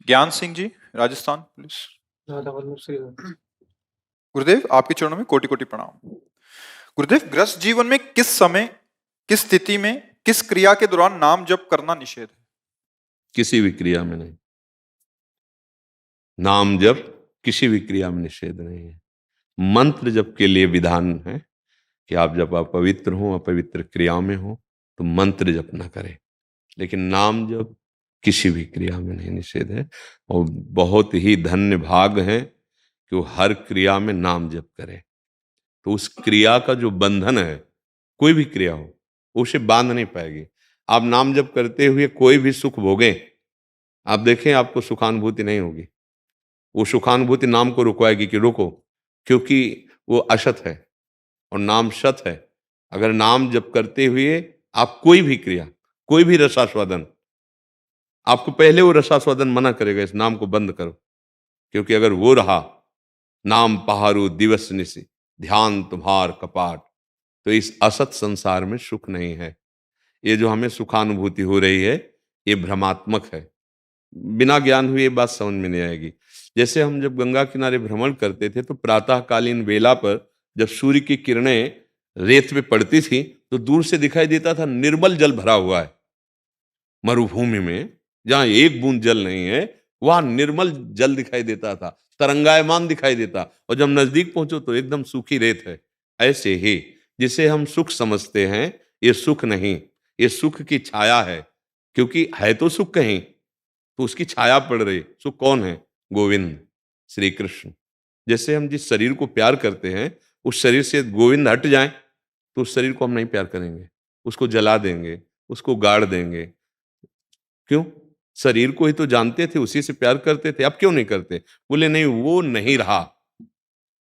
ज्ञान सिंह जी, राजस्थान पुलिस। ज़्यादा मतलब सही है। गुरुदेव, आपके चरणों में कोटि कोटि प्रणाम। गुरुदेव, गृहस्थ जीवन में किस समय, किस स्थिति में, किस क्रिया के दौरान नाम जप करना निषेध है? किसी भी क्रिया में नहीं। नाम जप किसी भी क्रिया में निषेध नहीं है। मंत्र जप के लिए विधान है कि आप जब अपवित्र हो, अपवित्र क्रियाओं में हो तो मंत्र जप ना करें, लेकिन नाम जप किसी भी क्रिया में नहीं निषेध है। और बहुत ही धन्य भाग है कि वो हर क्रिया में नाम जप करे, तो उस क्रिया का जो बंधन है, कोई भी क्रिया हो, उसे बांध नहीं पाएगी। आप नाम जप करते हुए कोई भी सुख भोगें, आप देखें आपको सुखानुभूति नहीं होगी। वो सुखानुभूति नाम को रुकवाएगी कि रुको, क्योंकि वो अशत है और नाम शत है। अगर नाम जप करते हुए आप कोई भी क्रिया, कोई भी रसास्वादन, आपको पहले वो रसास्वादन मना करेगा, इस नाम को बंद करो, क्योंकि अगर वो रहा, नाम पहारू दिवस निशि ध्यान तुम्हार कपाट, तो इस असत संसार में सुख नहीं है। ये जो हमें सुखानुभूति हो रही है, ये भ्रमात्मक है। बिना ज्ञान हुए ये बात समझ में नहीं आएगी। जैसे हम जब गंगा किनारे भ्रमण करते थे तो प्रातःकालीन वेला पर जब सूर्य की किरणें रेत पे पड़ती थी तो दूर से दिखाई देता था निर्मल जल भरा हुआ है। मरुभूमि में जहां एक बूंद जल नहीं है, वहां निर्मल जल दिखाई देता था, तरंगायमान दिखाई देता, और जब नजदीक पहुंचो तो एकदम सूखी रेत है। ऐसे ही जिसे हम सुख समझते हैं, ये सुख नहीं, ये सुख की छाया है। क्योंकि है तो सुख कहीं, तो उसकी छाया पड़ रही। सुख कौन है? गोविंद, श्री कृष्ण। जैसे हम जिस शरीर को प्यार करते हैं, उस शरीर से गोविंद हट जाए तो उस शरीर को हम नहीं प्यार करेंगे, उसको जला देंगे, उसको गाड़ देंगे। क्यों? शरीर को ही तो जानते थे, उसी से प्यार करते थे, अब क्यों नहीं करते? बोले नहीं, वो नहीं रहा।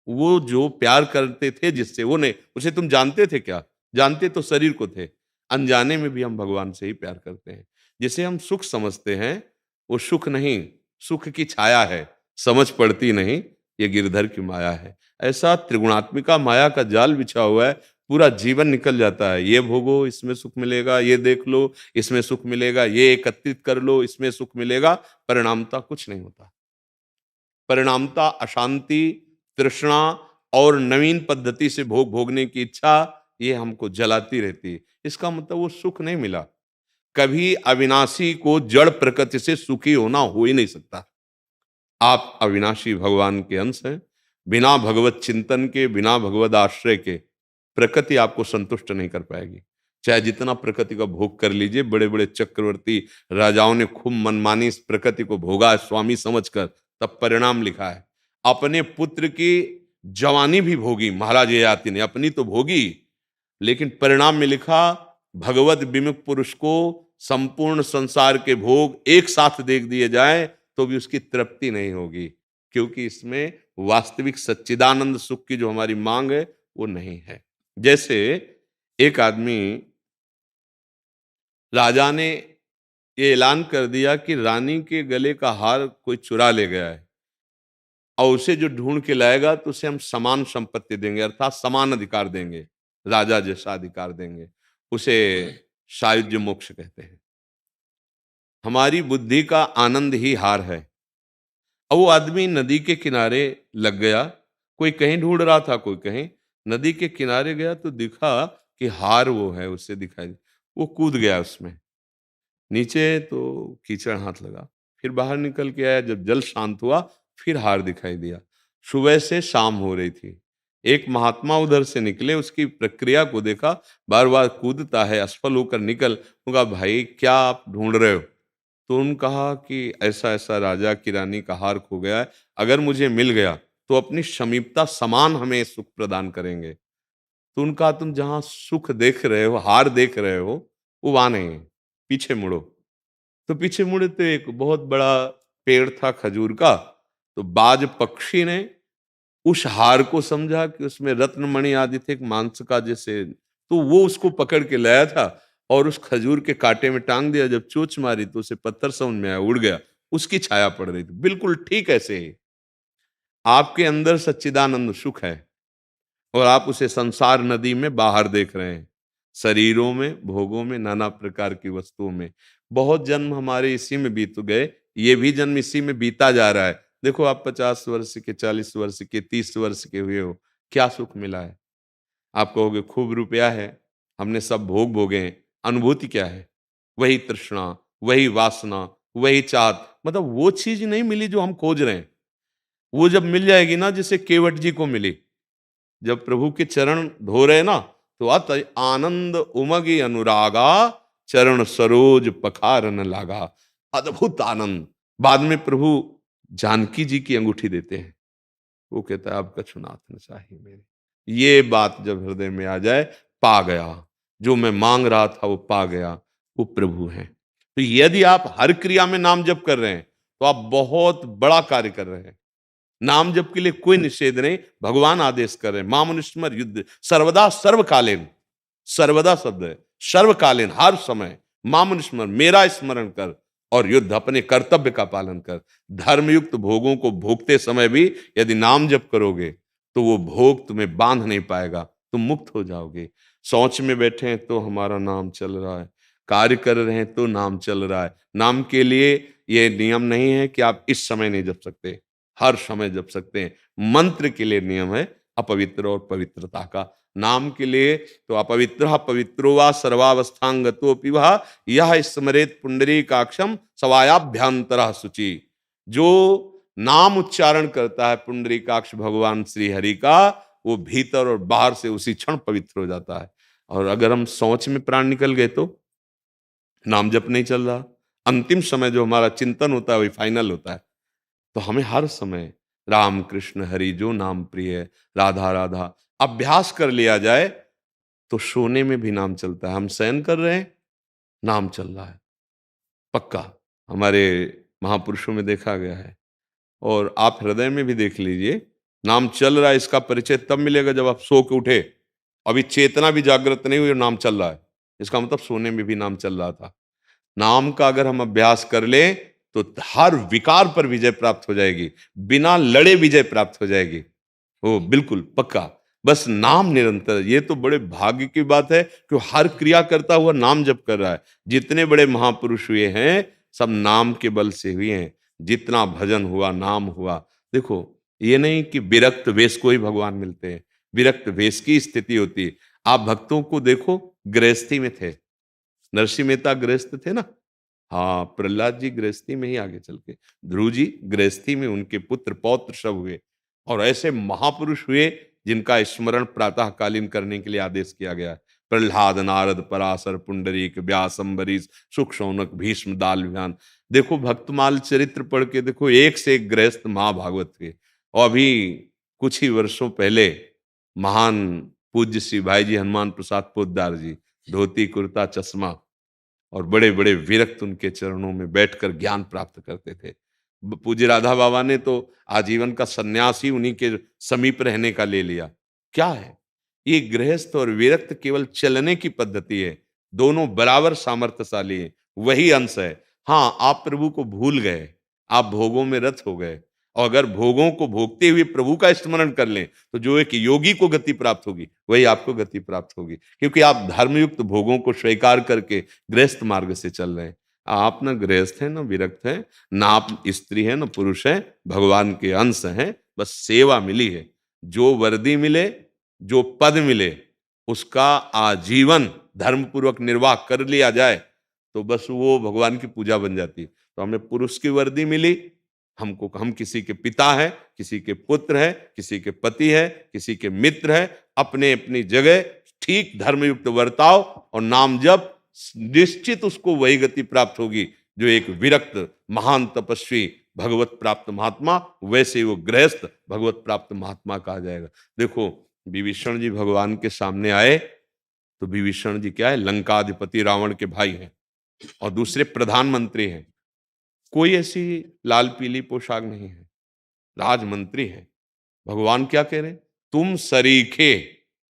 वो जो प्यार करते थे जिससे, वो नहीं, उसे तुम जानते थे क्या? जानते तो शरीर को थे। अनजाने में भी हम भगवान से ही प्यार करते हैं। जिसे हम सुख समझते हैं, वो सुख नहीं, सुख की छाया है, समझ पड़ती नहीं, ये गिरधर की माया है। ऐसा त्रिगुणात्मिका माया का जाल बिछा हुआ है, पूरा जीवन निकल जाता है। ये भोगो, इसमें सुख मिलेगा, ये देख लो, इसमें सुख मिलेगा, ये एकत्रित कर लो, इसमें सुख मिलेगा। परिणामता कुछ नहीं होता। परिणामता अशांति, तृष्णा और नवीन पद्धति से भोग भोगने की इच्छा, ये हमको जलाती रहती है। इसका मतलब वो सुख नहीं मिला। कभी अविनाशी को जड़ प्रकृति से सुखी होना हो ही नहीं सकता। आप अविनाशी भगवान के अंश हैं। बिना भगवत चिंतन के, बिना भगवत आश्रय के प्रकृति आपको संतुष्ट नहीं कर पाएगी। चाहे जितना प्रकृति का भोग कर लीजिए, बड़े बड़े चक्रवर्ती राजाओं ने खूब मनमानी इस प्रकृति को भोगा है स्वामी समझकर, तब परिणाम लिखा है। अपने पुत्र की जवानी भी भोगी महाराज ययाति ने, अपनी तो भोगी, लेकिन परिणाम में लिखा भगवत विमुख पुरुष को संपूर्ण संसार के भोग एक साथ देख दिए जाए तो भी उसकी तृप्ति नहीं होगी, क्योंकि इसमें वास्तविक सच्चिदानंद सुख की जो हमारी मांग है वो नहीं है। जैसे एक आदमी, राजा ने ये ऐलान कर दिया कि रानी के गले का हार कोई चुरा ले गया है, और उसे जो ढूंढ के लाएगा तो उसे हम समान संपत्ति देंगे, अर्थात समान अधिकार देंगे, राजा जैसा अधिकार देंगे। उसे सायुज्य मोक्ष कहते हैं। हमारी बुद्धि का आनंद ही हार है। अब वो आदमी नदी के किनारे लग गया, कोई कहीं ढूंढ रहा था, कोई कहीं। नदी के किनारे गया तो दिखा कि हार वो है, उससे दिखाई, वो कूद गया उसमें नीचे, तो कीचड़ हाथ लगा। फिर बाहर निकल के आया, जब जल शांत हुआ फिर हार दिखाई दिया। सुबह से शाम हो रही थी। एक महात्मा उधर से निकले, उसकी प्रक्रिया को देखा, बार बार कूदता है, असफल होकर निकल। उनका भाई क्या आप ढूंढ रहे हो? तो उन्होंने कहा कि ऐसा ऐसा राजा की रानी का हार खो गया है, अगर मुझे मिल गया तो अपनी समीपता समान हमें सुख प्रदान करेंगे। तो उनका, तुम जहां सुख देख रहे हो, हार देख रहे हो, वो वहां नहीं है, पीछे मुड़ो। तो पीछे मुड़े तो एक बहुत बड़ा पेड़ था खजूर का। तो बाज पक्षी ने उस हार को समझा कि उसमें रत्न मणि आदि थे, एक मांस का जैसे, तो वो उसको पकड़ के लाया था और उस खजूर के कांटे में टांग दिया। जब चोंच मारी तो उसे पत्थर समझ में आया, उड़ गया, उसकी छाया पड़ रही थी। बिल्कुल ठीक ऐसे ही आपके अंदर सच्चिदानंद सुख है और आप उसे संसार नदी में बाहर देख रहे हैं, शरीरों में, भोगों में, नाना प्रकार की वस्तुओं में। बहुत जन्म हमारे इसी में बीत गए, ये भी जन्म इसी में बीता जा रहा है। देखो आप 50 वर्ष के, 40 वर्ष के, 30 वर्ष के हुए हो, क्या सुख मिला है? आप कहोगे खूब रुपया है, हमने सब भोग भोगे हैं, अनुभूति क्या है? वही तृष्णा, वही वासना, वही चाहत, मतलब वो चीज नहीं मिली जो हम खोज रहे हैं। वो जब मिल जाएगी ना, जैसे केवट जी को मिली, जब प्रभु के चरण धो रहे ना, तो अत आनंद उमगी अनुरागा, चरण सरोज पखारन लागा। अद्भुत आनंद। बाद में प्रभु जानकी जी की अंगूठी देते हैं, वो कहता है अब कछुनाथ न चाहिए मेरे। ये बात जब हृदय में आ जाए, पा गया, जो मैं मांग रहा था वो पा गया, वो प्रभु है। तो यदि आप हर क्रिया में नाम जप कर रहे हैं, तो आप बहुत बड़ा कार्य कर रहे हैं। नाम जप के लिए कोई निषेध नहीं, भगवान आदेश कर रहे हैं, मामनुस्मर युद्ध सर्वदा सर्वकालीन, सर्वदा शब्द है, सर्वकालीन, हर समय मामनुस्मर, मेरा स्मरण कर और युद्ध, अपने कर्तव्य का पालन कर। धर्मयुक्त भोगों को भोगते समय भी यदि नाम जप करोगे, तो वो भोग तुम्हें बांध नहीं पाएगा, तुम मुक्त हो जाओगे। शौच में बैठे हैं तो हमारा नाम चल रहा है, कार्य कर रहे हैं तो नाम चल रहा है। नाम के लिए ये नियम नहीं है कि आप इस समय नहीं जप सकते, हर समय जप सकते हैं। मंत्र के लिए नियम है अपवित्र और पवित्रता का। नाम के लिए तो अपवित्र पवित्रो वा सर्वावस्थांगतोपि वह यह स्मरेत पुंडरीकाक्षम सवायाभ्यंतरः शुचि। जो नाम उच्चारण करता है पुंडरीकाक्ष भगवान श्री हरि का, वो भीतर और बाहर से उसी क्षण पवित्र हो जाता है। और अगर हम सोच में प्राण निकल गए तो नाम जप नहीं चल रहा, अंतिम समय जो हमारा चिंतन होता है वही फाइनल होता है। तो हमें हर समय राम कृष्ण हरि जो नाम प्रिय है, राधा राधा अभ्यास कर लिया जाए, तो सोने में भी नाम चलता है। हम शयन कर रहे हैं, नाम चल रहा है पक्का, हमारे महापुरुषों में देखा गया है। और आप हृदय में भी देख लीजिए, नाम चल रहा है इसका परिचय तब मिलेगा जब आप सो के उठे, अभी चेतना भी जागृत नहीं हुई और नाम चल रहा है, इसका मतलब सोने में भी नाम चल रहा था। नाम का अगर हम अभ्यास कर लें तो हर विकार पर विजय प्राप्त हो जाएगी, बिना लड़े विजय प्राप्त हो जाएगी, वो बिल्कुल पक्का। बस नाम निरंतर, ये तो बड़े भाग्य की बात है कि वो हर क्रिया करता हुआ नाम जप कर रहा है। जितने बड़े महापुरुष हुए हैं सब नाम के बल से हुए हैं, जितना भजन हुआ नाम हुआ। देखो ये नहीं कि विरक्त वेश को ही भगवान मिलते हैं, विरक्त वेश की स्थिति होती है। आप भक्तों को देखो, गृहस्थी में थे, नरसिंह मेहता गृहस्थ थे ना, हाँ प्रहलाद जी गृहस्थी में ही आगे चल के, ध्रुव जी गृहस्थी में, उनके पुत्र पौत्र सब हुए। और ऐसे महापुरुष हुए जिनका स्मरण प्रातःकालीन करने के लिए आदेश किया गया है। प्रहलाद, नारद, पराशर, पुंडरीक, व्यास, अम्बरीश, सुख, शौनक, भीष्म, दालव्यान। देखो भक्तमाल चरित्र पढ़ के देखो, एक से एक गृहस्थ महाभागवत थे। और अभी कुछ ही वर्षों पहले महान पूज्य श्री भाई जी हनुमान प्रसाद पोद्दार जी, धोती कुर्ता चश्मा और बड़े बड़े विरक्त उनके चरणों में बैठकर ज्ञान प्राप्त करते थे। पूज्य राधा बाबा ने तो आजीवन का सन्यास ही उन्हीं के समीप रहने का ले लिया। क्या है ये गृहस्थ और विरक्त केवल चलने की पद्धति है, दोनों बराबर सामर्थ्यशाली है, वही अंश है। हाँ आप प्रभु को भूल गए, आप भोगों में रत हो गए, और अगर भोगों को भोगते हुए प्रभु का स्मरण कर लें तो जो एक योगी को गति प्राप्त होगी वही आपको गति प्राप्त होगी, क्योंकि आप धर्मयुक्त भोगों को स्वीकार करके गृहस्थ मार्ग से चल रहे हैं। आप न गृहस्थ हैं न विरक्त हैं, न आप स्त्री हैं न पुरुष हैं, भगवान के अंश हैं, बस सेवा मिली है। जो वर्दी मिले, जो पद मिले, उसका आजीवन धर्मपूर्वक निर्वाह कर लिया जाए तो बस वो भगवान की पूजा बन जाती है। तो हमें पुरुष की वर्दी मिली, हमको, हम किसी के पिता हैं, किसी के पुत्र हैं, किसी के पति हैं, किसी के मित्र हैं, अपने अपनी जगह ठीक धर्मयुक्त वर्ताव और नाम जप, निश्चित उसको वही गति प्राप्त होगी जो एक विरक्त महान तपस्वी भगवत प्राप्त महात्मा, वैसे ही वो गृहस्थ भगवत प्राप्त महात्मा कहा जाएगा। देखो विभीषण जी भगवान के सामने आए तो विभीषण जी क्या है, लंकाधिपति रावण के भाई हैं और दूसरे प्रधानमंत्री हैं। कोई ऐसी लाल पीली पोशाक नहीं है, राजमंत्री है। भगवान क्या कह रहे हैं, तुम सरीखे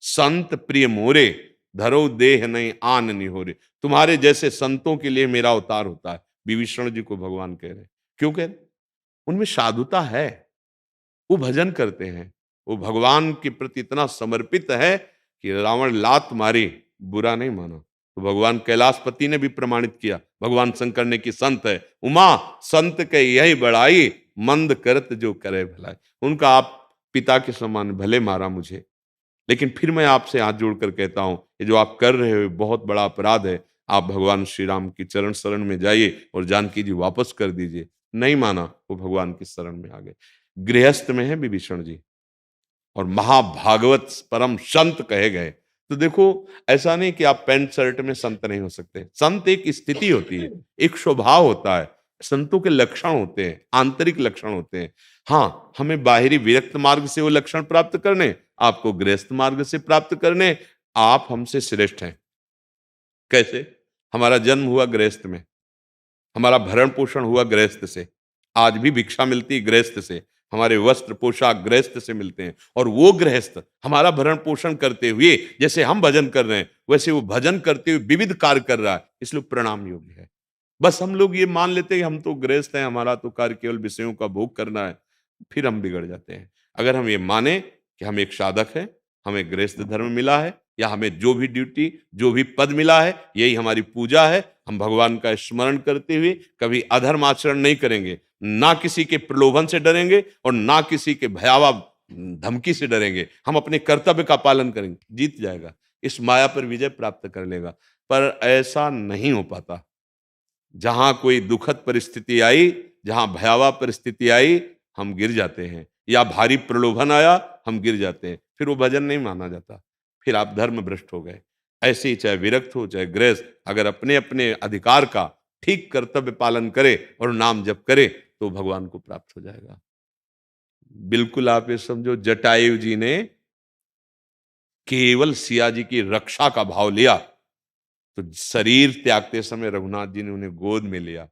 संत प्रिय मोरे, धरो देह नहीं आन निहोरे। तुम्हारे जैसे संतों के लिए मेरा अवतार होता है, विभीषण जी को भगवान कह रहे हैं। क्यों कह रहे, उनमें साधुता है, वो भजन करते हैं, वो भगवान के प्रति इतना समर्पित है कि रावण लात मारी बुरा नहीं माना, तो भगवान कैलाशपति ने भी प्रमाणित किया, भगवान शंकर ने कि संत है उमा संत के यही बड़ाई, मंद करत जो करे भलाई। उनका आप पिता के समान, भले मारा मुझे, लेकिन फिर मैं आपसे हाथ जोड़कर कहता हूं, ये जो आप कर रहे हो बहुत बड़ा अपराध है। आप भगवान श्री राम की चरण शरण में जाइए और जानकी जी वापस कर दीजिए। नहीं माना, वो भगवान की शरण में आ गए। गृहस्थ में है विभीषण जी और महाभागवत परम संत कहे गए। तो देखो, ऐसा नहीं कि आप पैंट शर्ट में संत नहीं हो सकते। संत एक स्थिति होती है, एक स्वभाव होता है, संतों के लक्षण होते हैं, आंतरिक लक्षण होते हैं। हाँ, हमें बाहरी विरक्त मार्ग से वो लक्षण प्राप्त करने, आपको गृहस्थ मार्ग से प्राप्त करने। आप हमसे श्रेष्ठ हैं। कैसे? हमारा जन्म हुआ गृहस्थ में, हमारा भरण पोषण हुआ गृहस्थ से, आज भी भिक्षा मिलती है गृहस्थ से, हमारे वस्त्र पोशाक गृहस्थ से मिलते हैं। और वो गृहस्थ हमारा भरण पोषण करते हुए, जैसे हम भजन कर रहे हैं वैसे वो भजन करते हुए विविध कार्य कर रहा है, इसलिए प्रणाम योग्य है। बस हम लोग ये मान लेते हैं हम तो गृहस्थ हैं, हमारा तो कार्य केवल विषयों का भोग करना है, फिर हम बिगड़ जाते हैं। अगर हम ये माने कि हम एक साधक हैं, हमें गृहस्थ धर्म मिला है, या हमें जो भी ड्यूटी, जो भी पद मिला है, यही हमारी पूजा है, हम भगवान का स्मरण करते हुए कभी अधर्म आचरण नहीं करेंगे, ना किसी के प्रलोभन से डरेंगे और ना किसी के भयावह धमकी से डरेंगे। हम अपने कर्तव्य का पालन करेंगे, जीत जाएगा, इस माया पर विजय प्राप्त कर लेगा। पर ऐसा नहीं हो पाता। जहां कोई दुखद परिस्थिति आई, जहां भयावह परिस्थिति आई, हम गिर जाते हैं, या भारी प्रलोभन आया, हम गिर जाते हैं, फिर वो भजन नहीं माना जाता, फिर आप धर्म भ्रष्ट हो गए। ऐसे ही चाहे विरक्त हो चाहे गृहस्थ, अगर अपने अपने अधिकार का ठीक कर्तव्य पालन करे और नाम जप करे तो भगवान को प्राप्त हो जाएगा। बिल्कुल आप ये समझो, जटायु जी ने केवल सिया जी की रक्षा का भाव लिया, तो शरीर त्यागते समय रघुनाथ जी ने उन्हें गोद में लिया,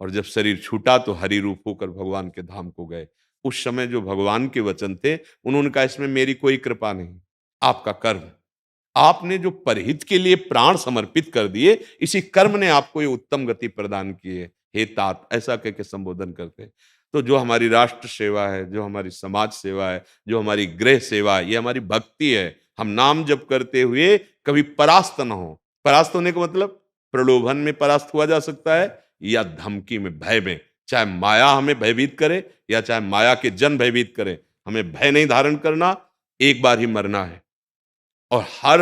और जब शरीर छूटा तो हरि रूप होकर भगवान के धाम को गए। उस समय जो भगवान के वचन थे, उन्होंने कहा इसमें मेरी कोई कृपा नहीं, आपका कर्म, आपने जो परहित के लिए प्राण समर्पित कर दिए, इसी कर्म ने आपको ये उत्तम गति प्रदान की है, हे तात, ऐसा कह के संबोधन करते। तो जो हमारी राष्ट्र सेवा है, जो हमारी समाज सेवा है, जो हमारी गृह सेवा है, ये हमारी भक्ति है। हम नाम जप करते हुए कभी परास्त न हो। परास्त होने का मतलब प्रलोभन में परास्त हुआ जा सकता है, या धमकी में, भय में। चाहे माया हमें भयभीत करे या चाहे माया के जन भयभीत करे, हमें भय नहीं धारण करना, एक बार ही मरना है। और हर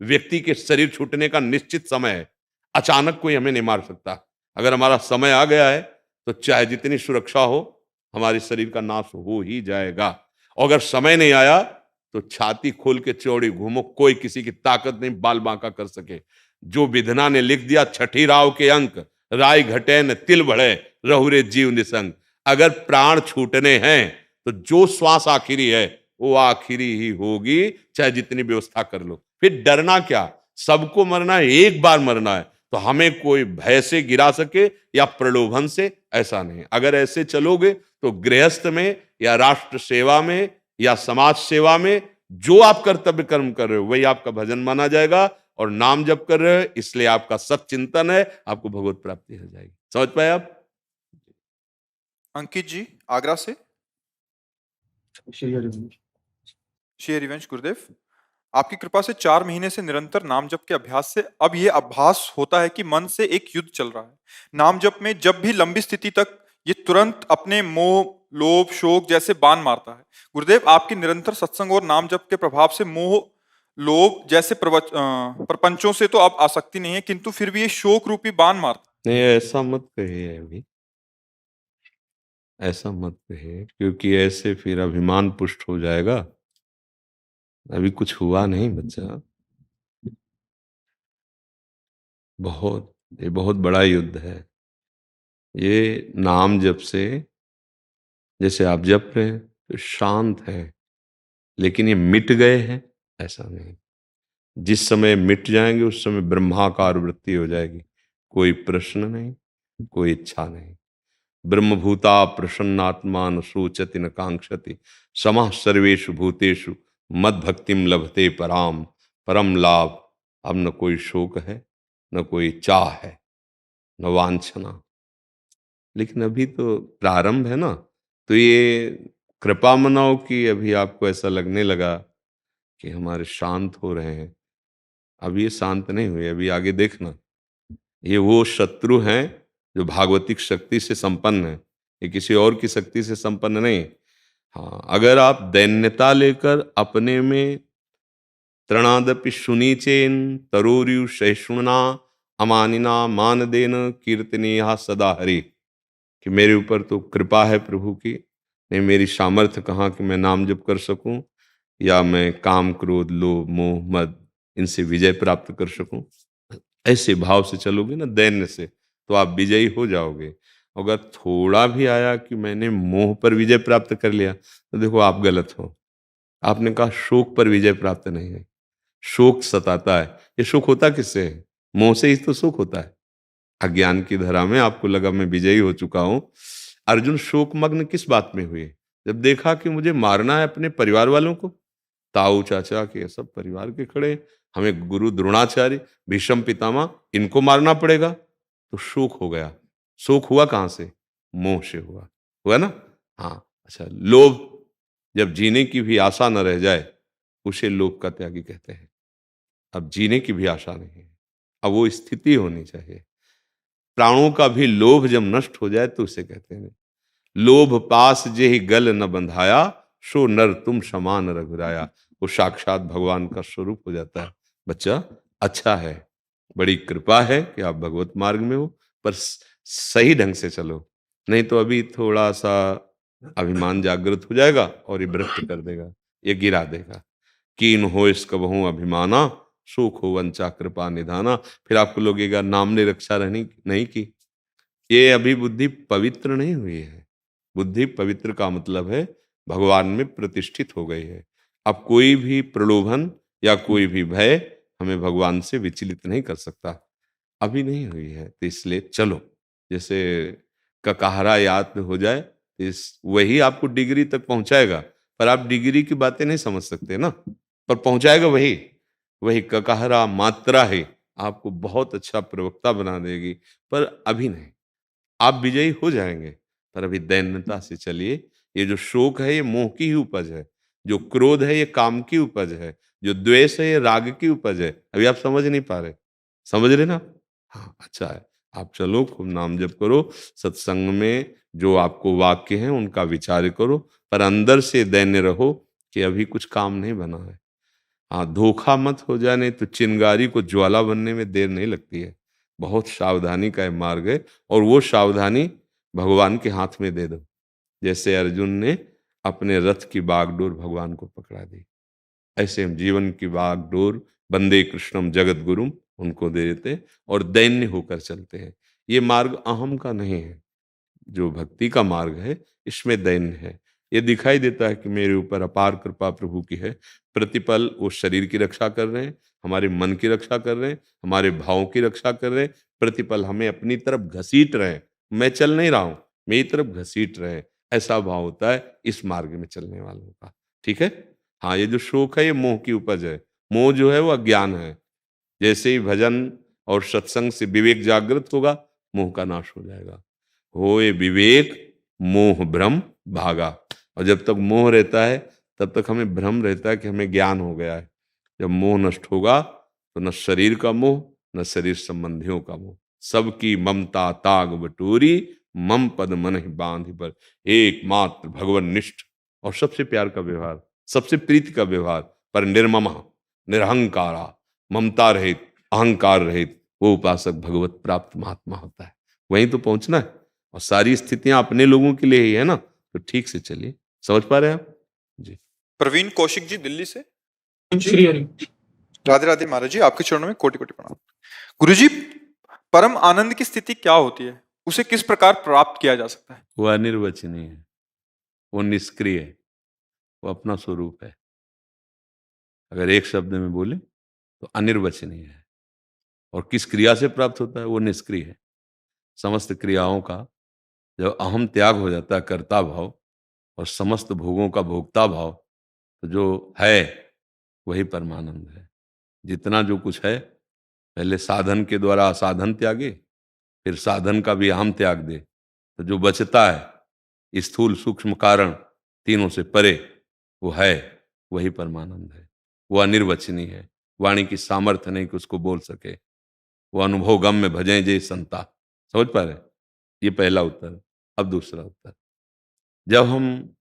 व्यक्ति के शरीर छूटने का निश्चित समय है, अचानक कोई हमें नहीं मार सकता। अगर हमारा समय आ गया है तो चाहे जितनी सुरक्षा हो, हमारे शरीर का नाश हो ही जाएगा। और अगर समय नहीं आया तो छाती खोल के चौड़ी घूमो, कोई किसी की ताकत नहीं बाल बांका कर सके। जो विधना ने लिख दिया छठी राव के अंक, राय घटे न तिल बढ़े, रहुरे जीव निसंग। अगर प्राण छूटने हैं तो जो श्वास आखिरी है वो आखिरी ही होगी, चाहे जितनी व्यवस्था कर लो। फिर डरना क्या, सबको मरना है, एक बार मरना है। तो हमें कोई भय से गिरा सके या प्रलोभन से, ऐसा नहीं। अगर ऐसे चलोगे तो गृहस्थ में या राष्ट्र सेवा में या समाज सेवा में जो आप कर्तव्य कर्म कर रहे हो वही आपका भजन माना जाएगा, और नाम जप कर रहे हो इसलिए आपका सच्चिंतन है, आपको भगवत प्राप्ति हो जाएगी। समझ पाए आप? अंकित जी आगरा से। श्री हरिवंश गुरुदेव, आपकी कृपा से 4 महीने से निरंतर नाम जप के अभ्यास से अब ये आभास होता है कि मन से एक युद्ध चल रहा है। नाम जप में जब भी लंबी स्थिति तक ये तुरंत अपने मोह, लोभ, शोक जैसे बाण मारता है। गुरुदेव, आपकी निरंतर सत्संग और नाम जप के प्रभाव से मोह, लोभ जैसे प्रपंचों से तो अब आसक्ति नहीं है, किंतु फिर भी ये शोक रूपी बाण मारता नहीं, ऐसा मत कहिए, अभी ऐसा मत कहिए, क्योंकि ऐसे फिर अभिमान पुष्ट हो जाएगा। अभी कुछ हुआ नहीं बच्चा, ये बहुत बड़ा युद्ध है। ये नाम जप से, जैसे आप जप रहे हैं तो शांत है, लेकिन ये मिट गए हैं ऐसा नहीं। जिस समय मिट जाएंगे उस समय ब्रह्माकार वृत्ति हो जाएगी। कोई प्रश्न नहीं, कोई इच्छा नहीं। ब्रह्मभूता प्रसन्नात्मा न सोचति न कांक्षति, समः सर्वेषु भूतेषु मद भक्तिम लभते पराम। परम लाभ। अब न कोई शोक है, न कोई चाह है, न वांछना। लेकिन अभी तो प्रारंभ है ना, तो ये कृपा मनाओ कि अभी आपको ऐसा लगने लगा कि हमारे शांत हो रहे हैं। अब ये शांत नहीं हुए, अभी आगे देखना। ये वो शत्रु हैं जो भागवतिक शक्ति से संपन्न है, ये किसी और की शक्ति से संपन्न नहीं। हाँ, अगर आप दैन्यता लेकर अपने में तृणादपि सुनीचेन तरोरु सहिष्णुना अमानिना मानदेन कीर्तनीया सदा हरि, कि मेरे ऊपर तो कृपा है प्रभु की, नहीं मेरी सामर्थ्य कहाँ कि मैं नाम जप कर सकूं या मैं काम क्रोध लोभ मोह मद इनसे विजय प्राप्त कर सकूं। ऐसे भाव से चलोगे ना, दैन्य से, तो आप विजयी हो जाओगे। अगर थोड़ा भी आया कि मैंने मोह पर विजय प्राप्त कर लिया, तो देखो आप गलत हो। आपने कहा शोक पर विजय प्राप्त नहीं है। शोक सताता है, ये शोक होता किससे है? मोह से ही तो शोक होता है। अज्ञान की धरा में आपको लगा मैं विजयी हो चुका हूं। अर्जुन शोकमग्न किस बात में हुए? जब देखा कि मुझे मारना है अपने परिवार वालों को, ताऊ चाचा के सब परिवार के खड़े, हमें गुरु द्रोणाचार्य भीष्म पितामह इनको मारना पड़ेगा, तो शोक हो गया। शोक हुआ कहां से? मोह से हुआ। हुआ ना? हाँ। अच्छा, लोभ, जब जीने की भी आशा न रह जाए, उसे लोभ का त्यागी कहते हैं। अब जीने की भी आशा नहीं है, अब वो स्थिति होनी चाहिए। प्राणों का भी लोभ जब नष्ट हो जाए तो उसे कहते हैं लोभ पास जेहि गल न बंधाया, सो नर तुम समान रघुराया। वो साक्षात भगवान का स्वरूप हो जाता है। बच्चा अच्छा है, बड़ी कृपा है कि आप भगवत मार्ग में हो, पर सही ढंग से चलो, नहीं तो अभी थोड़ा सा अभिमान जागृत हो जाएगा और ये भ्रष्ट कर देगा, ये गिरा देगा। कीन हो इस कबहू अभिमाना, सुख हो वंचा कृपा निधाना। फिर आपको लगेगा नाम ने रक्षा रहनी नहीं की। ये अभी बुद्धि पवित्र नहीं हुई है। बुद्धि पवित्र का मतलब है भगवान में प्रतिष्ठित हो गई है। अब कोई भी प्रलोभन या कोई भी भय हमें भगवान से विचलित नहीं कर सकता। अभी नहीं हुई है, तो इसलिए चलो, जैसे ककाहरा याद हो जाए तो इस वही आपको डिग्री तक पहुंचाएगा, पर आप डिग्री की बातें नहीं समझ सकते ना, पर पहुंचाएगा वही। वही ककाहरा मात्रा है, आपको बहुत अच्छा प्रवक्ता बना देगी, पर अभी नहीं। आप विजयी हो जाएंगे, पर अभी दैन्यता से चलिए। ये जो शोक है ये मोह की ही उपज है, जो क्रोध है ये काम की उपज है, जो द्वेष है ये राग की उपज है। अभी आप समझ नहीं पा रहे, समझ रहे ना? हाँ, अच्छा है। आप चलो, खूब नाम जप करो, सत्संग में जो आपको वाक्य हैं उनका विचार करो, पर अंदर से दैन्य रहो कि अभी कुछ काम नहीं बना है। हाँ, धोखा मत हो जाए, नहीं तो चिंगारी को ज्वाला बनने में देर नहीं लगती है। बहुत सावधानी का ये मार्ग है, और वो सावधानी भगवान के हाथ में दे दो। जैसे अर्जुन ने अपने रथ की बागडोर भगवान को पकड़ा दी, ऐसे हम जीवन की बागडोर वंदे कृष्णम जगत गुरुम उनको दे देते और दैन्य होकर चलते हैं। ये मार्ग अहम का नहीं है। जो भक्ति का मार्ग है इसमें दैन्य है। ये दिखाई देता है कि मेरे ऊपर अपार कृपा प्रभु की है। प्रतिपल वो शरीर की रक्षा कर रहे हैं, हमारे मन की रक्षा कर रहे हैं, हमारे भावों की रक्षा कर रहे हैं। प्रतिपल हमें अपनी तरफ घसीट रहे हैं। मैं चल नहीं रहा हूं, मेरी तरफ घसीट रहे हैं। ऐसा भाव होता है इस मार्ग में चलने वालों का। ठीक है। हाँ, ये जो शोक है ये मोह की उपज है। मोह जो है वो अज्ञान है। जैसे ही भजन और सत्संग से विवेक जागृत होगा, मोह का नाश हो जाएगा। होए विवेक मोह भ्रम भागा। और जब तक मोह रहता है तब तक हमें भ्रम रहता है कि हमें ज्ञान हो गया है। जब मोह नष्ट होगा तो न शरीर का मोह, न शरीर संबंधियों का मोह। सबकी ममता ताग बटोरी, मम पद मन ही बांध पर। एकमात्र भगवान निष्ठ और सबसे प्यार का व्यवहार, सबसे प्रीति का व्यवहार, पर निर्ममा निरहंकारा, ममता रहित अहंकार रहित, वो उपासक भगवत प्राप्त महात्मा होता है। वहीं तो पहुंचना है। और सारी स्थितियां अपने लोगों के लिए ही है ना, तो ठीक से चलिए। समझ पा रहे हैं आप? जी। प्रवीण कौशिक जी दिल्ली से। श्री हरि। राधे राधे महाराज जी, आपके चरणों में कोटि कोटि प्रणाम। गुरुजी, परम आनंद की स्थिति क्या होती है? उसे किस प्रकार प्राप्त किया जा सकता है? वो अनिर्वचनीय है, वो निष्क्रिय है, वो अपना स्वरूप है। अगर एक शब्द में बोले तो अनिर्वचनीय है। और किस क्रिया से प्राप्त होता है? वो निष्क्रिय है। समस्त क्रियाओं का जब अहम त्याग हो जाता है, कर्ता भाव, और समस्त भोगों का भोक्ता भाव, तो जो है वही परमानंद है। जितना जो कुछ है, पहले साधन के द्वारा असाधन त्यागे, फिर साधन का भी अहम त्याग दे, तो जो बचता है स्थूल सूक्ष्म कारण तीनों से परे, वो है वही परमानंद है। वो अनिर्वचनीय है। वाणी की सामर्थ्य नहीं कि उसको बोल सके। वो अनुभव गम में भजें जे संता। समझ पा रहे? ये पहला उत्तर। अब दूसरा उत्तर, जब हम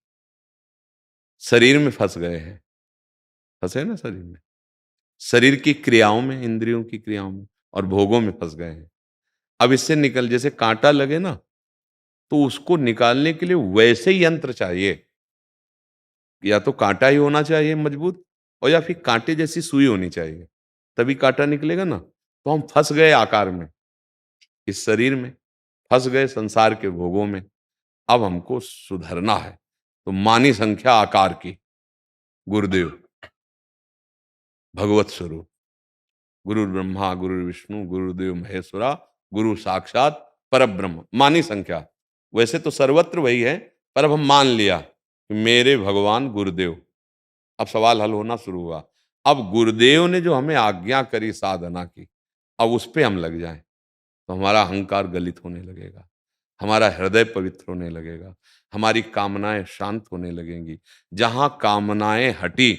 शरीर में फँस गए हैं, फँसे हैं ना शरीर में, शरीर की क्रियाओं में, इंद्रियों की क्रियाओं में और भोगों में फँस गए हैं। अब इससे निकल, जैसे काँटा लगे ना, तो उसको निकालने के लिए वैसे ही यंत्र चाहिए। या तो काँटा ही होना चाहिए मजबूत, और या फिर काँटे जैसी सुई होनी चाहिए, तभी काँटा निकलेगा ना। तो हम फँस गए आकार में, इस शरीर में, फँस गए संसार के भोगों में। अब हमको सुधरना है, तो मानी संख्या आकार की, गुरुदेव, भगवत स्वरूप, गुरु ब्रह्मा गुरु विष्णु गुरुदेव महेश्वरा, गुरु साक्षात परब्रह्म, मानी संख्या। वैसे तो सर्वत्र वही है, पर अब हम मान लिया कि मेरे भगवान गुरुदेव। अब सवाल हल होना शुरू हुआ। अब गुरुदेव ने जो हमें आज्ञा करी साधना की, अब उस पे हम लग जाएं, तो हमारा अहंकार गलित होने लगेगा, हमारा हृदय पवित्र होने लगेगा, हमारी कामनाएं शांत होने लगेंगी। जहां कामनाएं हटी,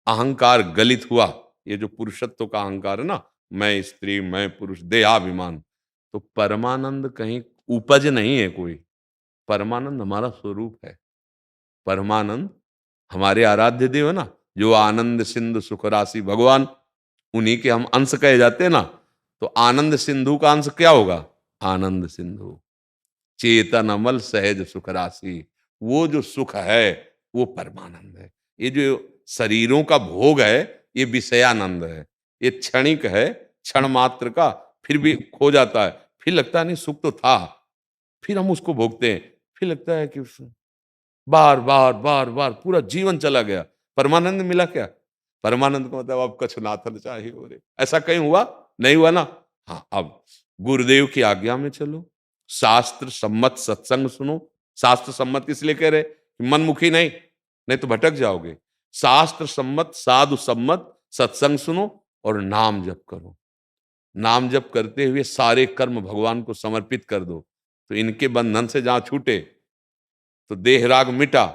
अहंकार गलित हुआ, ये जो पुरुषत्व का अहंकार है ना, मैं स्त्री, मैं पुरुष, देहाभिमान, तो परमानंद कहीं उपज नहीं है कोई। परमानंद हमारा स्वरूप है। परमानंद हमारे आराध्य देव है ना, जो आनंद सिंधु सुख राशि भगवान, उन्हीं के हम अंश कहे जाते हैं ना। तो आनंद सिंधु का अंश क्या होगा? आनंद सिंधु, चेतन अमल सहज सुख राशि। वो जो सुख है वो परमानंद है। ये जो शरीरों का भोग है ये विषयानंद है, ये क्षणिक है, क्षण मात्र का, फिर भी खो जाता है, फिर लगता है नहीं सुख तो था, फिर हम उसको भोगते हैं, फिर लगता है कि बार बार बार बार पूरा जीवन चला गया, परमानंद मिला क्या? परमानंद का मतलब अब कछ नाथन चाहिए हो रे, ऐसा कहीं हुआ? नहीं हुआ ना। हाँ, अब गुरुदेव की आज्ञा में चलो, शास्त्र सम्मत सत्संग सुनो। शास्त्र सम्मत इसलिए कह रहे कि मनमुखी नहीं, नहीं तो भटक जाओगे। शास्त्र सम्मत, साधु सम्मत सत्संग सुनो और नाम जप करो। नाम जप करते हुए सारे कर्म भगवान को समर्पित कर दो, तो इनके बंधन से जहां छूटे, तो देह राग मिटा,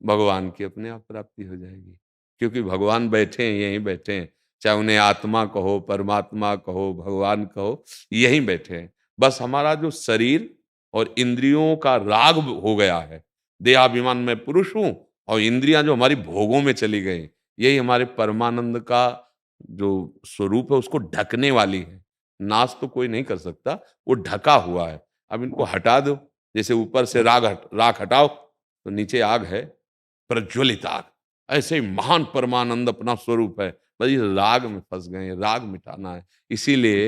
भगवान की अपने आप प्राप्ति हो जाएगी। क्योंकि भगवान बैठे हैं, यहीं बैठे हैं, चाहे उन्हें आत्मा कहो, परमात्मा कहो, भगवान कहो, यहीं बैठे हैं। बस हमारा जो शरीर और इंद्रियों का राग हो गया है, देहाभिमान में पुरुष हूं और इंद्रियां जो हमारी भोगों में चली गई, यही हमारे परमानंद का जो स्वरूप है उसको ढकने वाली है। नाश तो कोई नहीं कर सकता, वो ढका हुआ है। अब इनको हटा दो, जैसे ऊपर से राख हटाओ तो नीचे आग है, प्रज्वलित आग। ऐसे ही महान परमानंद अपना स्वरूप है, बस इस राग में फंस गए हैं, राग मिटाना है। इसीलिए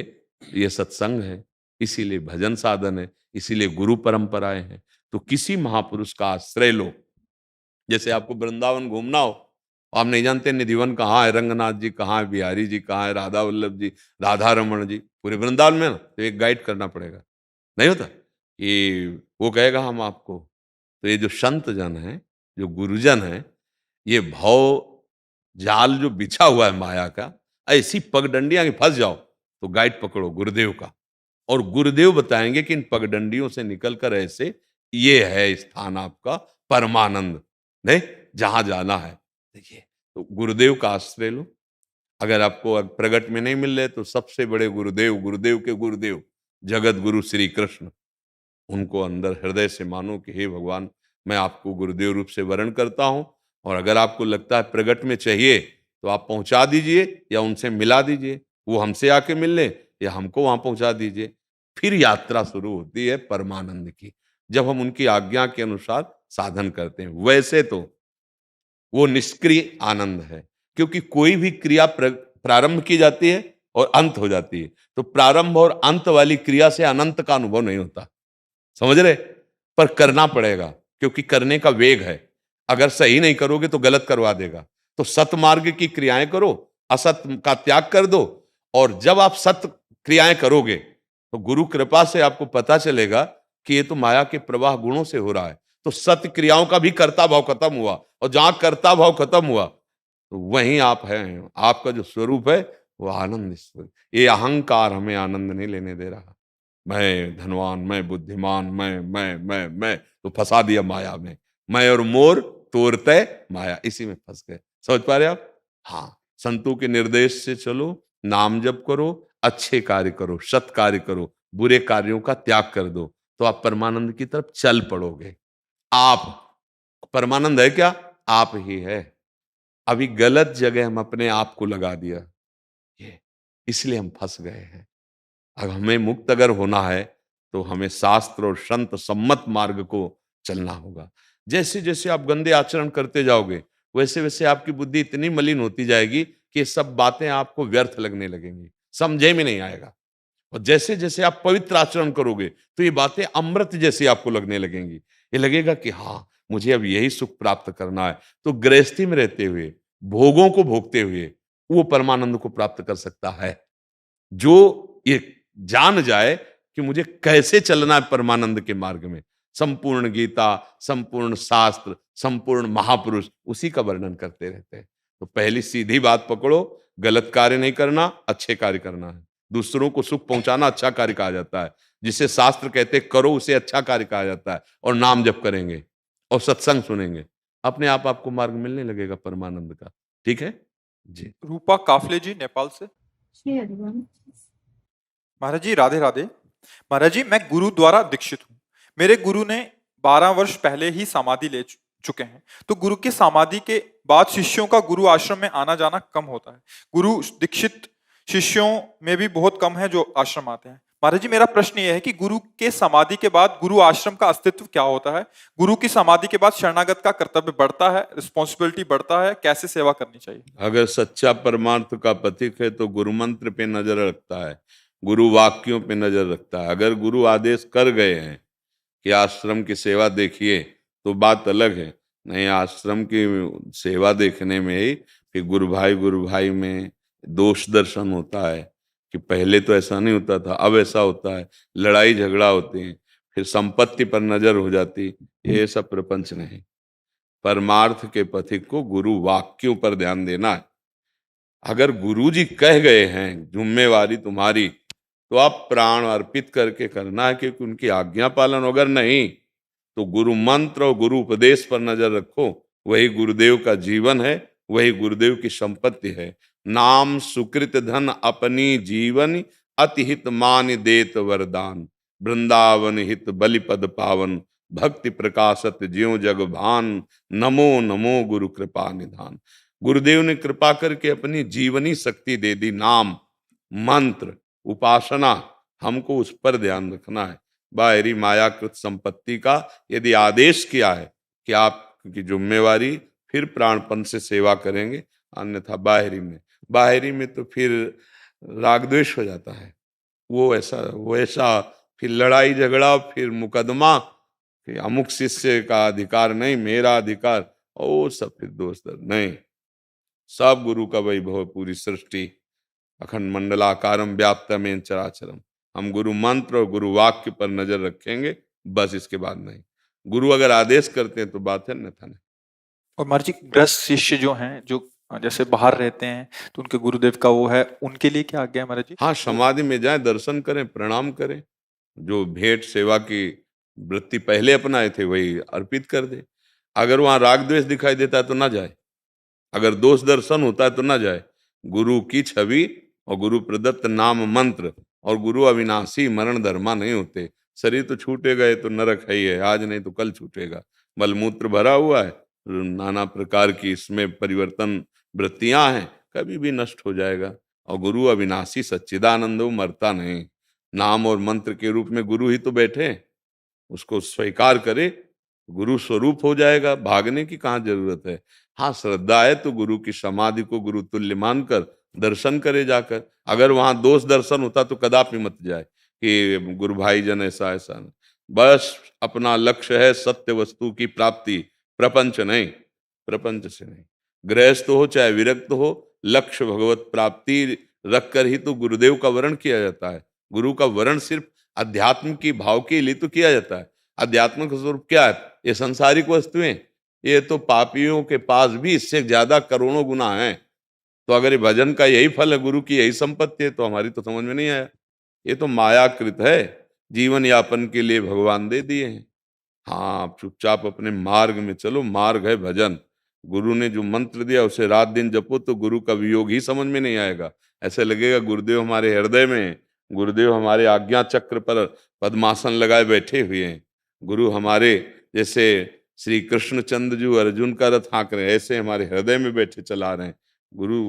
ये सत्संग है, इसीलिए भजन साधन है, इसीलिए गुरु परंपराएं हैं। तो किसी महापुरुष का आश्रय लो। जैसे आपको वृंदावन घूमना हो, आप नहीं जानते निधिवन कहाँ है, रंगनाथ जी कहाँ है, बिहारी जी कहाँ है, राधा वल्लभ जी, राधा रमण जी, पूरे वृंदावन में ना, तो एक गाइड करना पड़ेगा। नहीं होता ये, वो कहेगा हम आपको। तो ये जो संत जन है, जो गुरुजन है, ये भव जाल जो बिछा हुआ है माया का, ऐसी पगडंडियां कि फंस जाओ, तो गाइड पकड़ो गुरुदेव का, और गुरुदेव बताएंगे कि इन पगडंडियों से निकलकर ऐसे, ये है स्थान आपका परमानंद, नहीं जहां जाना है। देखिए, तो गुरुदेव का आश्रय लो। अगर आपको प्रगट में नहीं मिल रहे, तो सबसे बड़े गुरुदेव, गुरुदेव के गुरुदेव, जगत गुरु श्री कृष्ण, उनको अंदर हृदय से मानो कि हे भगवान, मैं आपको गुरुदेव रूप से वरण करता हूँ। और अगर आपको लगता है प्रगट में चाहिए, तो आप पहुंचा दीजिए या उनसे मिला दीजिए, वो हमसे आके मिल लें या हमको वहां पहुंचा दीजिए। फिर यात्रा शुरू होती है परमानंद की, जब हम उनकी आज्ञा के अनुसार साधन करते हैं। वैसे तो वो निष्क्रिय आनंद है, क्योंकि कोई भी क्रिया प्रारंभ की जाती है और अंत हो जाती है। तो प्रारंभ और अंत वाली क्रिया से अनंत का अनुभव नहीं होता, समझ रहे? पर करना पड़ेगा, क्योंकि करने का वेग है। अगर सही नहीं करोगे तो गलत करवा देगा। तो सतमार्ग की क्रियाएं करो, असत का त्याग कर दो। और जब आप सत क्रियाएं करोगे, तो गुरु कृपा से आपको पता चलेगा कि ये तो माया के प्रवाह गुणों से हो रहा है। तो सत्य क्रियाओं का भी कर्ता भाव खत्म हुआ, और जहां कर्ता भाव खत्म हुआ, तो वहीं आप हैं। आपका जो स्वरूप है वो आनंद स्वरूप। ये अहंकार हमें आनंद नहीं लेने दे रहा। मैं धनवान, मैं बुद्धिमान, मैं, तो फंसा दिया माया में। मैं और मोर तोरते माया, इसी में फंस गए। समझ पा रहे आप? हाँ, संतों के निर्देश से चलो, नाम जप करो, अच्छे कार्य करो, सत कार्य करो, बुरे कार्यों का त्याग कर दो, तो आप परमानंद की तरफ चल पड़ोगे। आप परमानंद है क्या? आप ही है। अभी गलत जगह हम अपने आप को लगा दिया, ये इसलिए हम फंस गए हैं। अब हमें मुक्त अगर होना है तो हमें शास्त्र और संत सम्मत मार्ग को चलना होगा। जैसे जैसे आप गंदे आचरण करते जाओगे, वैसे वैसे आपकी बुद्धि इतनी मलिन होती जाएगी कि ये सब बातें आपको व्यर्थ लगने लगेंगी, समझे में नहीं आएगा। और जैसे जैसे आप पवित्र आचरण करोगे तो ये बातें अमृत जैसी आपको लगने लगेंगी। ये लगेगा कि हाँ, मुझे अब यही सुख प्राप्त करना है। तो गृहस्थी में रहते हुए, भोगों को भोगते हुए वो परमानंद को प्राप्त कर सकता है। जो ये जान जाए कि मुझे कैसे चलना है परमानंद के मार्ग में। संपूर्ण गीता, संपूर्ण शास्त्र, संपूर्ण महापुरुष उसी का वर्णन करते रहते हैं। तो पहली सीधी बात पकड़ो, गलत कार्य नहीं करना, अच्छे कार्य करना है। दूसरों को सुख पहुंचाना अच्छा कार्य कहा जाता है। जिसे शास्त्र कहते हैं करो उसे अच्छा कार्य कहा जाता है। और नाम जप करेंगे और सत्संग सुनेंगे, अपने आप आपको मार्ग मिलने लगेगा परमानंद का। ठीक है जी। रूपा काफले जी नेपाल से। श्री हरिवंश। महाराज जी राधे राधे। महाराज जी मैं गुरु द्वारा दीक्षित हूँ। मेरे गुरु ने 12 वर्ष पहले ही समाधि ले चुके हैं। तो गुरु के समाधि के बाद शिष्यों का गुरु आश्रम में आना जाना कम होता है। गुरु दीक्षित शिष्यों में भी बहुत कम है जो आश्रम आते हैं। महाराज जी मेरा प्रश्न यह है कि गुरु के समाधि के बाद गुरु आश्रम का अस्तित्व क्या होता है? गुरु की समाधि के बाद शरणागत का कर्तव्य बढ़ता है, रिस्पॉन्सिबिलिटी बढ़ता है, कैसे सेवा करनी चाहिए? अगर सच्चा परमार्थ का पथिक है तो गुरु मंत्र पे नजर रखता है, गुरु वाक्यों पे नजर रखता है। अगर गुरु आदेश कर गए हैं कि आश्रम की सेवा देखिए तो बात अलग है। नहीं, आश्रम की सेवा देखने में ही फिर गुरु भाई में दोष दर्शन होता है कि पहले तो ऐसा नहीं होता था, अब ऐसा होता है, लड़ाई झगड़ा होते हैं, फिर संपत्ति पर नजर हो जाती। ये सब प्रपंच नहीं। परमार्थ के पथिक को गुरु वाक्यों पर ध्यान देना है। अगर गुरु जी कह गए हैं जिम्मेवारी तुम्हारी, तो आप प्राण अर्पित करके करना है, क्योंकि उनकी आज्ञा पालन अगर नहीं तो गुरु मंत्र और गुरु उपदेश पर नजर रखो। वही गुरुदेव का जीवन है, वही गुरुदेव की संपत्ति है। नाम सुकृत धन अपनी जीवन, अति हित मान देत वरदान। वृंदावन हित बलिपद पावन, भक्ति प्रकाशत ज्यों जग भान। नमो नमो गुरु कृपा निधान। गुरुदेव ने कृपा करके अपनी जीवनी शक्ति दे दी। नाम, मंत्र, उपासना, हमको उस पर ध्यान रखना है। बाहरी मायाकृत संपत्ति का यदि आदेश किया है कि आपकी जिम्मेवारी, फिर प्राणपन से सेवा करेंगे। अन्यथा बाहरी में तो फिर राग द्वेष हो जाता है। वो ऐसा फिर लड़ाई झगड़ा, फिर मुकदमा कि अमुक शिष्य का अधिकार नहीं, मेरा अधिकार, और सब फिर दोस्त नहीं। सब गुरु का वैभव है, पूरी सृष्टि अखंड मंडलाकारम व्याप्तमेन चराचरम। हम गुरु मंत्र और गुरु वाक्य पर नजर रखेंगे, बस, इसके बाद नहीं। गुरु अगर आदेश करते हैं तो बात है, अन्यथा नहीं। और महाराज जी गृहस्थ शिष्य जो हैं, जो जैसे बाहर रहते हैं, तो उनके गुरुदेव का वो है, उनके लिए क्या आज्ञा है महाराज जी? हाँ, समाधि में जाए, दर्शन करें, प्रणाम करें, जो भेंट सेवा की वृत्ति पहले अपनाए थे वही अर्पित कर दे। अगर वहां राग द्वेष दिखाई देता है तो ना जाए, अगर दोष दर्शन होता है तो ना जाए। गुरु की छवि और गुरु प्रदत्त नाम मंत्र और गुरु अविनाशी मरण धर्मा नहीं होते। शरीर तो छूटेगा, ये तो नरक है ही है, आज नहीं तो कल छूटेगा। मलमूत्र भरा हुआ है, नाना प्रकार की इसमें परिवर्तन वृत्तियां हैं, कभी भी नष्ट हो जाएगा। और गुरु अविनाशी सच्चिदानंद, वो मरता नहीं। नाम और मंत्र के रूप में गुरु ही तो बैठे, उसको स्वीकार करे, गुरु स्वरूप हो जाएगा। भागने की कहाँ जरूरत है। हाँ, श्रद्धा है तो गुरु की समाधि को गुरु तुल्य मानकर दर्शन करे जाकर। अगर वहां दोष दर्शन होता तो कदापि मत जाए कि गुरु भाई जन ऐसा ऐसा नहीं। बस अपना लक्ष्य है सत्य वस्तु की प्राप्ति, प्रपंच नहीं, प्रपंच से नहीं। गृहस्थ हो चाहे विरक्त हो, लक्ष्य भगवत प्राप्ति रखकर ही तो गुरुदेव का वर्ण किया जाता है। गुरु का वर्ण सिर्फ अध्यात्म की भाव के लिए तो किया जाता है। अध्यात्म का स्वरूप क्या है? ये सांसारिक वस्तुएं, ये तो पापियों के पास भी इससे ज्यादा करोड़ों गुना है। तो अगर ये भजन का यही फल है, गुरु की यही संपत्ति है, तो हमारी तो समझ में नहीं आया। ये तो मायाकृत है, जीवन यापन के लिए भगवान दे दिए हैं। हाँ, आप चुपचाप अपने मार्ग में चलो, मार्ग है भजन। गुरु ने जो मंत्र दिया उसे रात दिन जपो तो गुरु का वियोग ही समझ में नहीं आएगा। ऐसे लगेगा गुरुदेव हमारे हृदय में हैं, गुरुदेव हमारे आज्ञा चक्र पर पद्मासन लगाए बैठे हुए हैं, गुरु हमारे जैसे श्री कृष्णचंद्र जी अर्जुन का रथ हाँक रहे हैं, ऐसे हमारे हृदय में बैठे चला रहे हैं। गुरु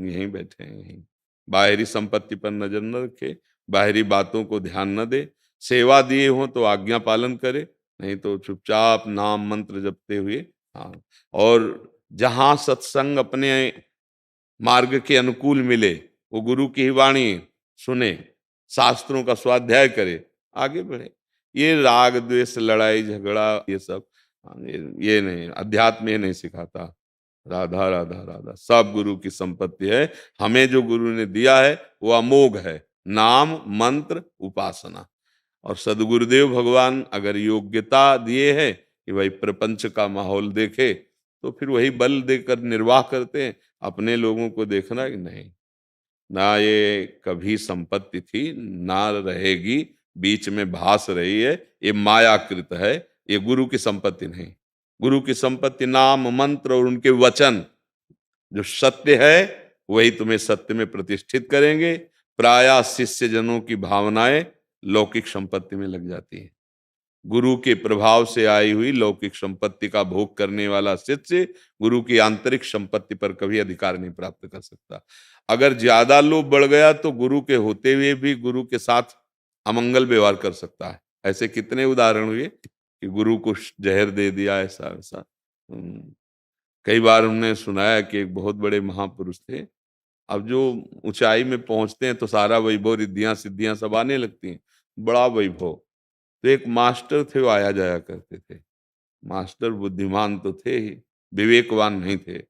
यहीं बैठे हैं, यहीं। बाहरी संपत्ति पर नजर न रखे, बाहरी बातों को ध्यान न दे, सेवा दिए हो तो आज्ञा पालन करे, नहीं तो चुपचाप नाम मंत्र जपते हुए। हाँ, और जहां सत्संग अपने मार्ग के अनुकूल मिले वो गुरु की ही वाणी सुने, शास्त्रों का स्वाध्याय करे, आगे बढ़े। ये राग द्वेष लड़ाई झगड़ा ये सब ये नहीं, अध्यात्म ये नहीं सिखाता। राधा राधा राधा सब गुरु की संपत्ति है। हमें जो गुरु ने दिया है वो अमोघ है, नाम मंत्र उपासना। और सदगुरुदेव भगवान अगर योग्यता दिए है कि भाई प्रपंच का माहौल देखे तो फिर वही बल देकर निर्वाह करते हैं। अपने लोगों को देखना कि नहीं, ना ये कभी संपत्ति थी ना रहेगी, बीच में भास रही है, ये मायाकृत है, ये गुरु की संपत्ति नहीं। गुरु की संपत्ति नाम मंत्र और उनके वचन जो सत्य है वही तुम्हें सत्य में प्रतिष्ठित करेंगे। प्रायः शिष्य जनों की भावनाएं लौकिक संपत्ति में लग जाती है। गुरु के प्रभाव से आई हुई लौकिक संपत्ति का भोग करने वाला शिष्य गुरु की आंतरिक संपत्ति पर कभी अधिकार नहीं प्राप्त कर सकता। अगर ज्यादा लोभ बढ़ गया तो गुरु के होते हुए भी गुरु के साथ अमंगल व्यवहार कर सकता है। ऐसे कितने उदाहरण हुए कि गुरु को जहर दे दिया, ऐसा ऐसा। कई बार हमने सुनाया कि एक बहुत बड़े महापुरुष थे, अब जो ऊंचाई में पहुंचते हैं तो सारा वैभव रिद्धियां सिद्धियां सब आने लगती हैं, बड़ा वैभव। तो एक मास्टर थे, वो आया जाया करते थे। मास्टर बुद्धिमान तो थे ही, विवेकवान नहीं थे।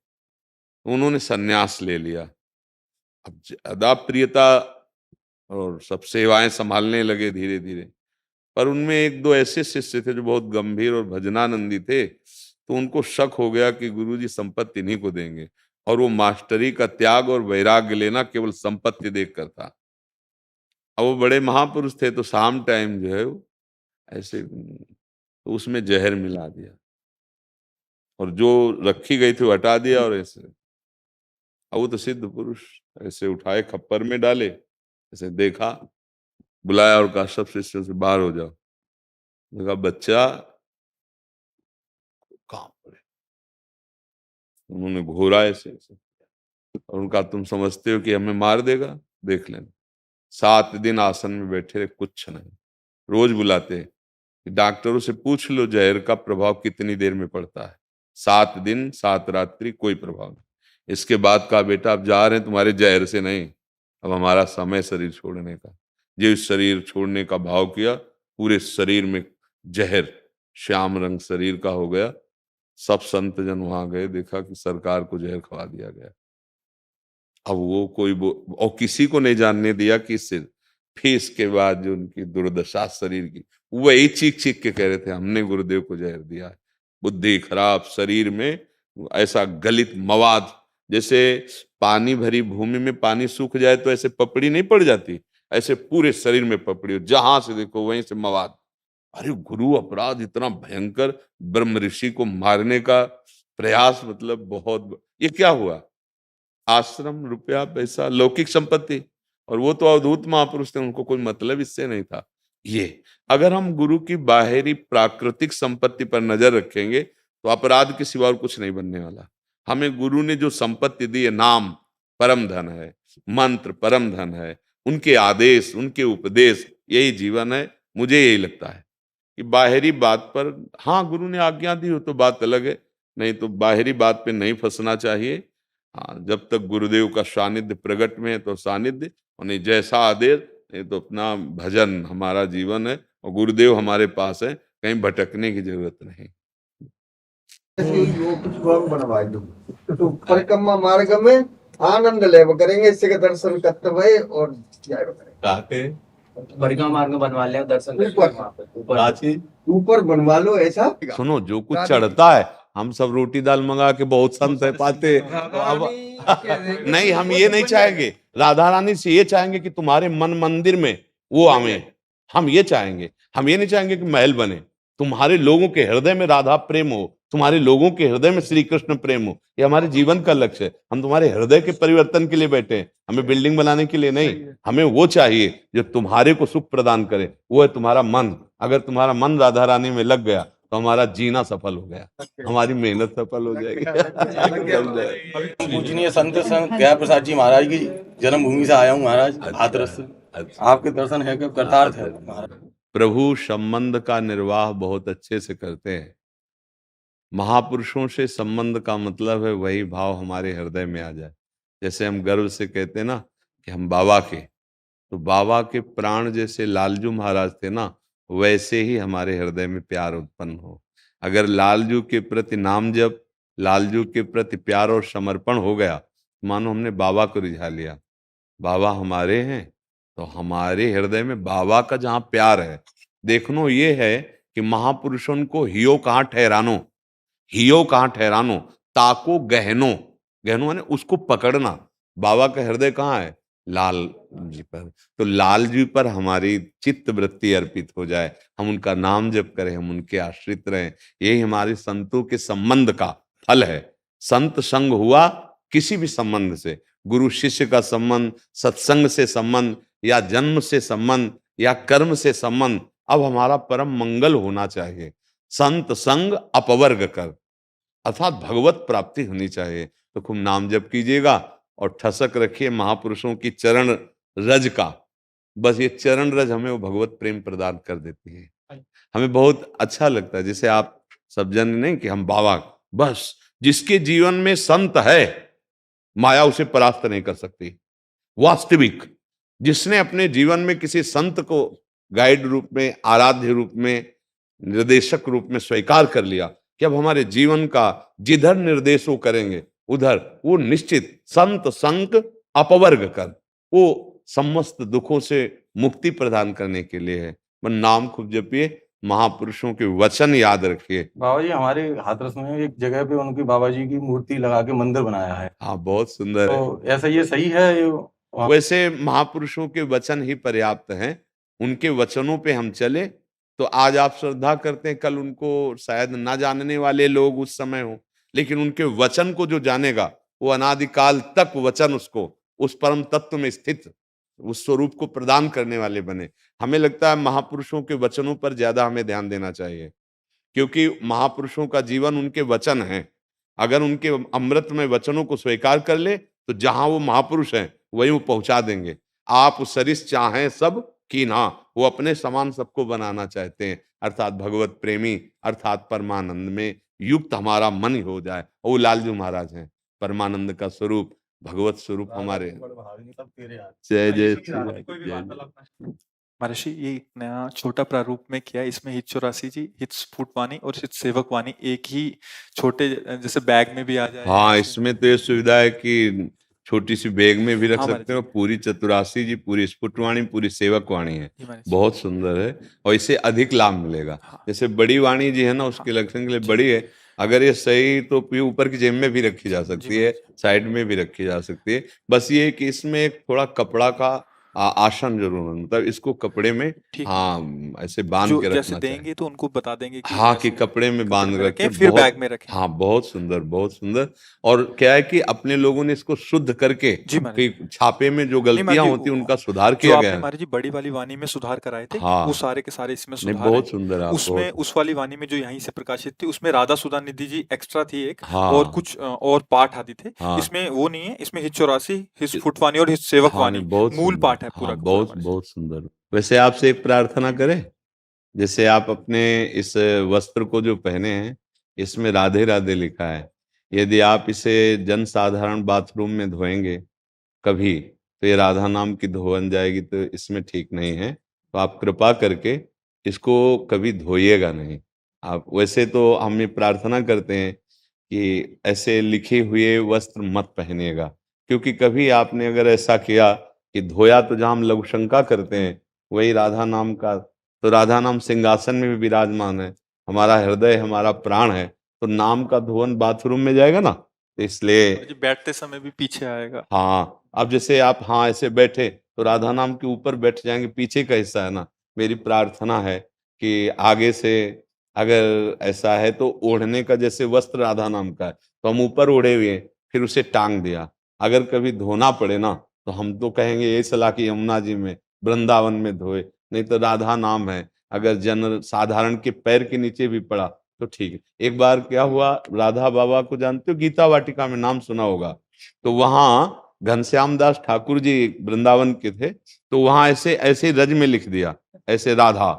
उन्होंने सन्यास ले लिया। अब ज्यादा प्रियता और सब सेवाएं संभालने लगे धीरे धीरे। पर उनमें एक दो ऐसे शिष्य थे जो बहुत गंभीर और भजनानंदी थे, तो उनको शक हो गया कि गुरुजी संपत्ति इन्हीं को देंगे। और वो मास्टरी का त्याग और वैराग्य लेना केवल संपत्ति देखकर था। अब वो बड़े महापुरुष थे तो शाम टाइम जो है वो ऐसे तो उसमें जहर मिला दिया और जो रखी गई थी वो हटा दिया। और ऐसे अब वो तो सिद्ध पुरुष, ऐसे उठाए खप्पर में डाले, ऐसे देखा, बुलाया और कहा सब शिष्यों से बाहर हो जाओ। कहा बच्चा काम पड़े। उन्होंने घोरा ऐसे और उनका तुम समझते हो कि हमें मार देगा, देख लेना। 7 दिन आसन में बैठे रहे, कुछ नहीं। रोज बुलाते कि डॉक्टरों से पूछ लो जहर का प्रभाव कितनी देर में पड़ता है। 7 दिन 7 रात्रि कोई प्रभाव नहीं। इसके बाद कहा बेटा अब जा रहे हैं तुम्हारे जहर से नहीं, अब हमारा समय शरीर छोड़ने का। जो शरीर छोड़ने का भाव किया पूरे शरीर में जहर श्याम रंग शरीर का हो गया। सब संत जन वहां गए, देखा कि सरकार को जहर खवा दिया गया। अब वो कोई और किसी को नहीं जानने दिया कि सिर्फ फिर इसके बाद जो उनकी दुर्दशा शरीर की, वही चीख चीख के कह रहे थे हमने गुरुदेव को जहर दिया है। बुद्धि खराब, शरीर में ऐसा गलित मवाद, जैसे पानी भरी भूमि में पानी सूख जाए तो ऐसे पपड़ी नहीं पड़ जाती, ऐसे पूरे शरीर में पपड़ी, जहां से देखो वहीं से मवाद। अरे गुरु अपराध इतना भयंकर, ब्रह्म ऋषि को मारने का प्रयास, मतलब बहुत। ये क्या हुआ? आश्रम, रुपया, पैसा, लौकिक संपत्ति। और वो तो अवधूत महापुरुष थे, उनको कोई मतलब इससे नहीं था। ये अगर हम गुरु की बाहरी प्राकृतिक संपत्ति पर नजर रखेंगे तो अपराध के सिवा और कुछ नहीं बनने वाला। हमें गुरु ने जो संपत्ति दी है, नाम परम धन है, मंत्र परम धन है, उनके आदेश, उनके उपदेश, यही जीवन है। मुझे यही लगता है कि बाहरी बात पर, हाँ गुरु ने आज्ञा दी हो तो बात अलग है, नहीं तो बाहरी बात पे नहीं फंसना चाहिए। हाँ, जब तक गुरुदेव का सानिध्य प्रकट में है तो सानिध्य, और नहीं जैसा आदेश, नहीं तो अपना भजन हमारा जीवन है और गुरुदेव हमारे पास है, कहीं भटकने की जरूरत नहीं। बनवा दो तो परिक्रमा मार्ग में आनंद लेव करेंगे, इससे के दर्शन करते हुए और जाए करेंगे। परिक्रमा मार्ग बनवा ले, दर्शन ऊपर बनवा लो। ऐसा सुनो, जो कुछ चढ़ता है, हम सब रोटी दाल मंगा के बहुत संत है पाते, तो अब नहीं, हम ये नहीं चाहेंगे। राधा रानी से ये चाहेंगे कि तुम्हारे मन मंदिर में वो आवे। हम ये चाहेंगे, हम ये नहीं चाहेंगे कि महल बने। तुम्हारे लोगों के हृदय में राधा प्रेम हो, तुम्हारे लोगों के हृदय में श्री कृष्ण प्रेम हो, ये हमारे जीवन का लक्ष्य है। हम तुम्हारे हृदय के परिवर्तन के लिए बैठे हैं, हमें बिल्डिंग बनाने के लिए नहीं। हमें वो चाहिए जो तुम्हारे को सुख प्रदान करे, वो है तुम्हारा मन। अगर तुम्हारा मन राधा रानी में लग गया तो हमारा जीना सफल हो गया, हमारी मेहनत सफल हो जाएगी। पूजनीय संत संत गया प्रसाद जी महाराज की जन्मभूमि से आया हूँ महाराज, हाथरस से। आपके दर्शन है कि करतार्थ है महाराज। प्रभु संबंध का निर्वाह बहुत अच्छे से करते हैं। महापुरुषों से संबंध का मतलब है वही भाव हमारे हृदय में आ जाए। जैसे हम गर्व से कहते हैं ना कि हम बाबा के, तो बाबा के प्राण जैसे लालजू महाराज थे ना, वैसे ही हमारे हृदय में प्यार उत्पन्न हो। अगर लालजू के प्रति नाम जप, लालजू के प्रति प्यार और समर्पण हो गया, मानो हमने बाबा को रिझा लिया। बाबा हमारे हैं तो हमारे हृदय में बाबा का जहां प्यार है, देखनो ये है कि महापुरुषों को हियो कहाँ ठहरानो, हियो कहाँ ठहरानो, ताको गहनो, गहनो माने उसको पकड़ना। बाबा का हृदय कहाँ है? लाल जी पर। तो लाल जी पर हमारी चित्त वृत्ति अर्पित हो जाए, हम उनका नाम जप करें, हम उनके आश्रित रहें, यही हमारे संतों के संबंध का फल है। संत संग हुआ किसी भी संबंध से, गुरु शिष्य का संबंध, सत्संग से संबंध, या जन्म से संबंध, या कर्म से संबंध, अब हमारा परम मंगल होना चाहिए। संत संग अपवर्ग कर, अर्थात भगवत प्राप्ति होनी चाहिए। तो खूब नाम जप कीजिएगा और ठसक रखिए महापुरुषों की चरण रज का। बस ये चरण रज हमें वो भगवत प्रेम प्रदान कर देती है। हमें बहुत अच्छा लगता है, जैसे आप सब जन नहीं कि हम बाबा, बस जिसके जीवन में संत है माया उसे परास्त नहीं कर सकती। वास्तविक जिसने अपने जीवन में किसी संत को गाइड रूप में, आराध्य रूप में, निर्देशक रूप में स्वीकार कर लिया कि अब हमारे जीवन का जिधर निर्देश वो करेंगे उधर वो निश्चित संत संग अपवर्ग कर, वो समस्त दुखों से मुक्ति प्रदान करने के लिए है। पर नाम खूब जपिए, महापुरुषों के वचन याद रखिए। बाबा जी हमारे हाथरस में एक जगह पे उनकी बाबा जी की मूर्ति लगा के मंदिर बनाया है, हाँ बहुत सुंदर है। तो ऐसा ये सही है? वैसे महापुरुषों के वचन ही पर्याप्त हैं, उनके वचनों पे हम चले तो आज आप श्रद्धा करते हैं, कल उनको शायद ना जानने वाले लोग उस समय हो, लेकिन उनके वचन को जो जानेगा वो अनादिकाल तक वचन उसको उस परम तत्व में स्थित उस स्वरूप को प्रदान करने वाले बने। हमें लगता है महापुरुषों के वचनों पर ज्यादा हमें ध्यान देना चाहिए, क्योंकि महापुरुषों का जीवन उनके वचन है। अगर उनके अमृतमय वचनों को स्वीकार कर ले तो जहां वो महापुरुष हैं वहीं वो पहुंचा देंगे। आप सरिस चाहें सब की ना, वो अपने समान सबको बनाना चाहते हैं, अर्थात भगवत प्रेमी, अर्थात परमानंद में युक्त हमारा मन ही हो जाए। वो लालजू महाराज हैं, परमानंद का स्वरूप, भगवत स्वरूप हमारे। जय जय जय। महर्षि ये एक नया छोटा प्रारूप में किया है, इसमें हित 84 जी, हित स्फुट वाणी और हित सेवक वाणी एक ही छोटे जैसे बैग में भी आ जाए। हाँ, इसमें तो ये सुविधा है कि छोटी सी बैग में भी रख हाँ, सकते हो। पूरी 84 जी, पूरी स्फुटवाणी, पूरी सेवक वाणी है, जी महाराज। बहुत सुंदर है और इससे अधिक लाभ मिलेगा। हाँ। जैसे बड़ी वाणी जी है ना, उसके लक्षण के लिए बड़ी है, अगर ये सही तो ये ऊपर की जेब में भी रखी जा सकती है, साइड में भी रखी जा सकती है। बस ये कि इसमें एक थोड़ा कपड़ा का आसन जरूर हो, मतलब इसको कपड़े में ठीक। हाँ ऐसे बांध जो के जैसे रखना चाहिए। देंगे तो उनको बता देंगे कि हाँ कि ऐसे कपड़े में बांध में के रखें, रखें, फिर बहुत बैग में रखें। हाँ बहुत सुंदर, बहुत सुंदर। और क्या है कि अपने लोगों ने इसको शुद्ध करके जी महाराज। कि छापे में जो नहीं महाराज गलतियां जी, होती हैं उनका सुधार जो किया आपने गया है। महाराज जी बड़ी वाली वाणी में सुधार कराए थे, हाँ। वो सारे के सारे इसमें नहीं सुधार बहुत हैं। सुंदर है, आप उसमें बहुत उस वाली वाणी में जो यहीं से प्रकाशित थी उसमें राधा सुधा निधि जी एक्स्ट्रा थी एक, हाँ और कुछ और पाठ आदि थे। हाँ इसमें वो नहीं है, इसमें हित 84, हित स्फुट वाणी और हित सेवक हाँ वाणी नहीं बहुत मूल सुंदर, पाठ है पूरा हाँ का पूरा बहुत महाराज। बहुत सुंदर। वैसे आपसे एक प्रार्थना करें, जैसे आप अपने इस वस्त्र को जो पहने हैं इसमें राधे राधे लिखा है, यदि आप इसे जन साधारण बाथरूम में धोएंगे कभी तो ये राधा नाम की धोवन जाएगी, तो इसमें ठीक नहीं है। तो आप कृपा करके इसको कभी धोइएगा नहीं। आप वैसे तो हम ये प्रार्थना करते हैं कि ऐसे लिखे हुए वस्त्र मत पहनिएगा, क्योंकि कभी आपने अगर ऐसा किया कि धोया तो जहाँ हम लघु शंका करते हैं वही राधा नाम का, तो राधा नाम सिंहासन में भी विराजमान है, हमारा हृदय हमारा प्राण है, तो नाम का धोवन बाथरूम में जाएगा ना, तो इसलिए महाराज जी बैठते समय भी पीछे आएगा। हाँ। अब जैसे आप हाँ ऐसे बैठे तो राधा नाम के ऊपर बैठ जाएंगे, पीछे का हिस्सा है ना। मेरी प्रार्थना है कि आगे से अगर ऐसा है तो ओढ़ने का, जैसे वस्त्र राधा नाम का है तो हम ऊपर ओढ़े हुए हैं, फिर उसे टांग दिया। अगर कभी धोना पड़े ना तो हम तो कहेंगे ये सलाह कि यमुना जी में, वृंदावन में धोए, नहीं तो राधा नाम है, अगर जन साधारण के पैर के नीचे भी पड़ा तो ठीक है। एक बार क्या हुआ, राधा बाबा को जानते हो, गीता वाटिका में नाम सुना होगा, तो वहां घनश्याम दास ठाकुर जी वृंदावन के थे, तो वहां ऐसे ऐसे रज में लिख दिया ऐसे राधा।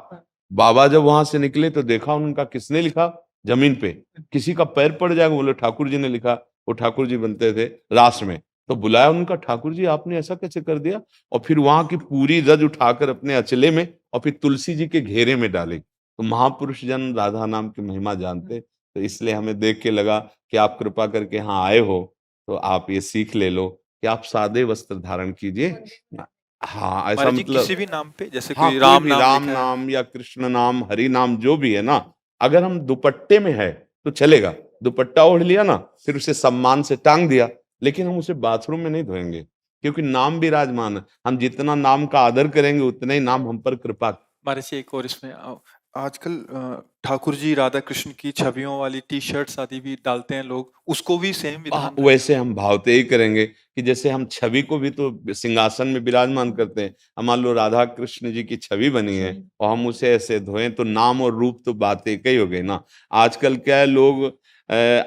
बाबा जब वहां से निकले तो देखा उनका, किसने लिखा, जमीन पे, किसी का पैर पड़ जाएगा, बोले ठाकुर जी ने लिखा। वो ठाकुर जी बनते थे रास में, तो बुलाया उनका, ठाकुर जी आपने ऐसा कैसे कर दिया, और फिर वहां की पूरी रज उठाकर अपने अचले में और फिर तुलसी जी के घेरे में डाली। तो महापुरुष जन राधा नाम की महिमा जानते, तो इसलिए हमें देख के लगा कि आप कृपा करके यहाँ आए हो तो आप ये सीख ले लो कि आप सादे वस्त्र धारण कीजिए। हाँ, ऐसा महाराज जी मतलब किसी भी नाम पे, जैसे हाँ, कोई कोई राम भी नाम राम लिखा है, नाम या कृष्ण नाम, हरि नाम, जो भी है ना, अगर हम दुपट्टे में है तो चलेगा, दुपट्टा ओढ़ लिया ना, फिर उसे सम्मान से टांग दिया, लेकिन हम उसे बाथरूम में नहीं धोएंगे, क्योंकि नाम विराजमान है। हम जितना नाम का आदर करेंगे उतना ही नाम हम पर कृपा। महाराज जी एक और इसमें आजकल ठाकुर जी राधा कृष्ण की छवियों वाली टी शर्ट्स आदि भी डालते हैं लोग, उसको भी सेम विधान रहेगा? वैसे हम भावते ही करेंगे कि जैसे हम छवि को भी तो सिंहासन में विराजमान करते हैं। अब मान लो राधा कृष्ण जी की छवि बनी है और हम उसे ऐसे धोएं तो नाम और रूप तो बात एक ही हो गई ना। आजकल क्या है, लोग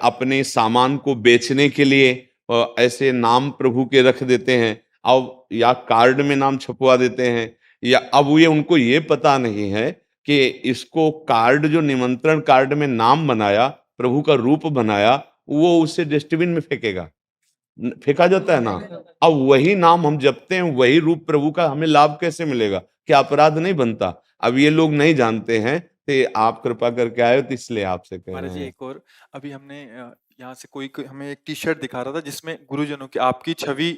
अपने सामान को बेचने के लिए ऐसे नाम प्रभु के रख देते हैं, अब या कार्ड में नाम छपवा देते हैं, या अब ये उनको ये पता नहीं है कि इसको कार्ड, जो निमंत्रण कार्ड में नाम बनाया, प्रभु का रूप बनाया, वो उसे डस्टबिन में फेंकेगा, फेंका जाता है ना। अब वही नाम हम जपते हैं, वही रूप प्रभु का, हमें लाभ कैसे मिलेगा, क्या अपराध नहीं बनता? अब ये लोग नहीं जानते हैं, तो आप कृपा करके आए हो तो इसलिए आपसे कह महाराज रहे जी हैं। एक और, अभी हमने यहाँ से कोई हमें एक टी शर्ट दिखा रहा था जिसमें गुरुजनों की आपकी छवि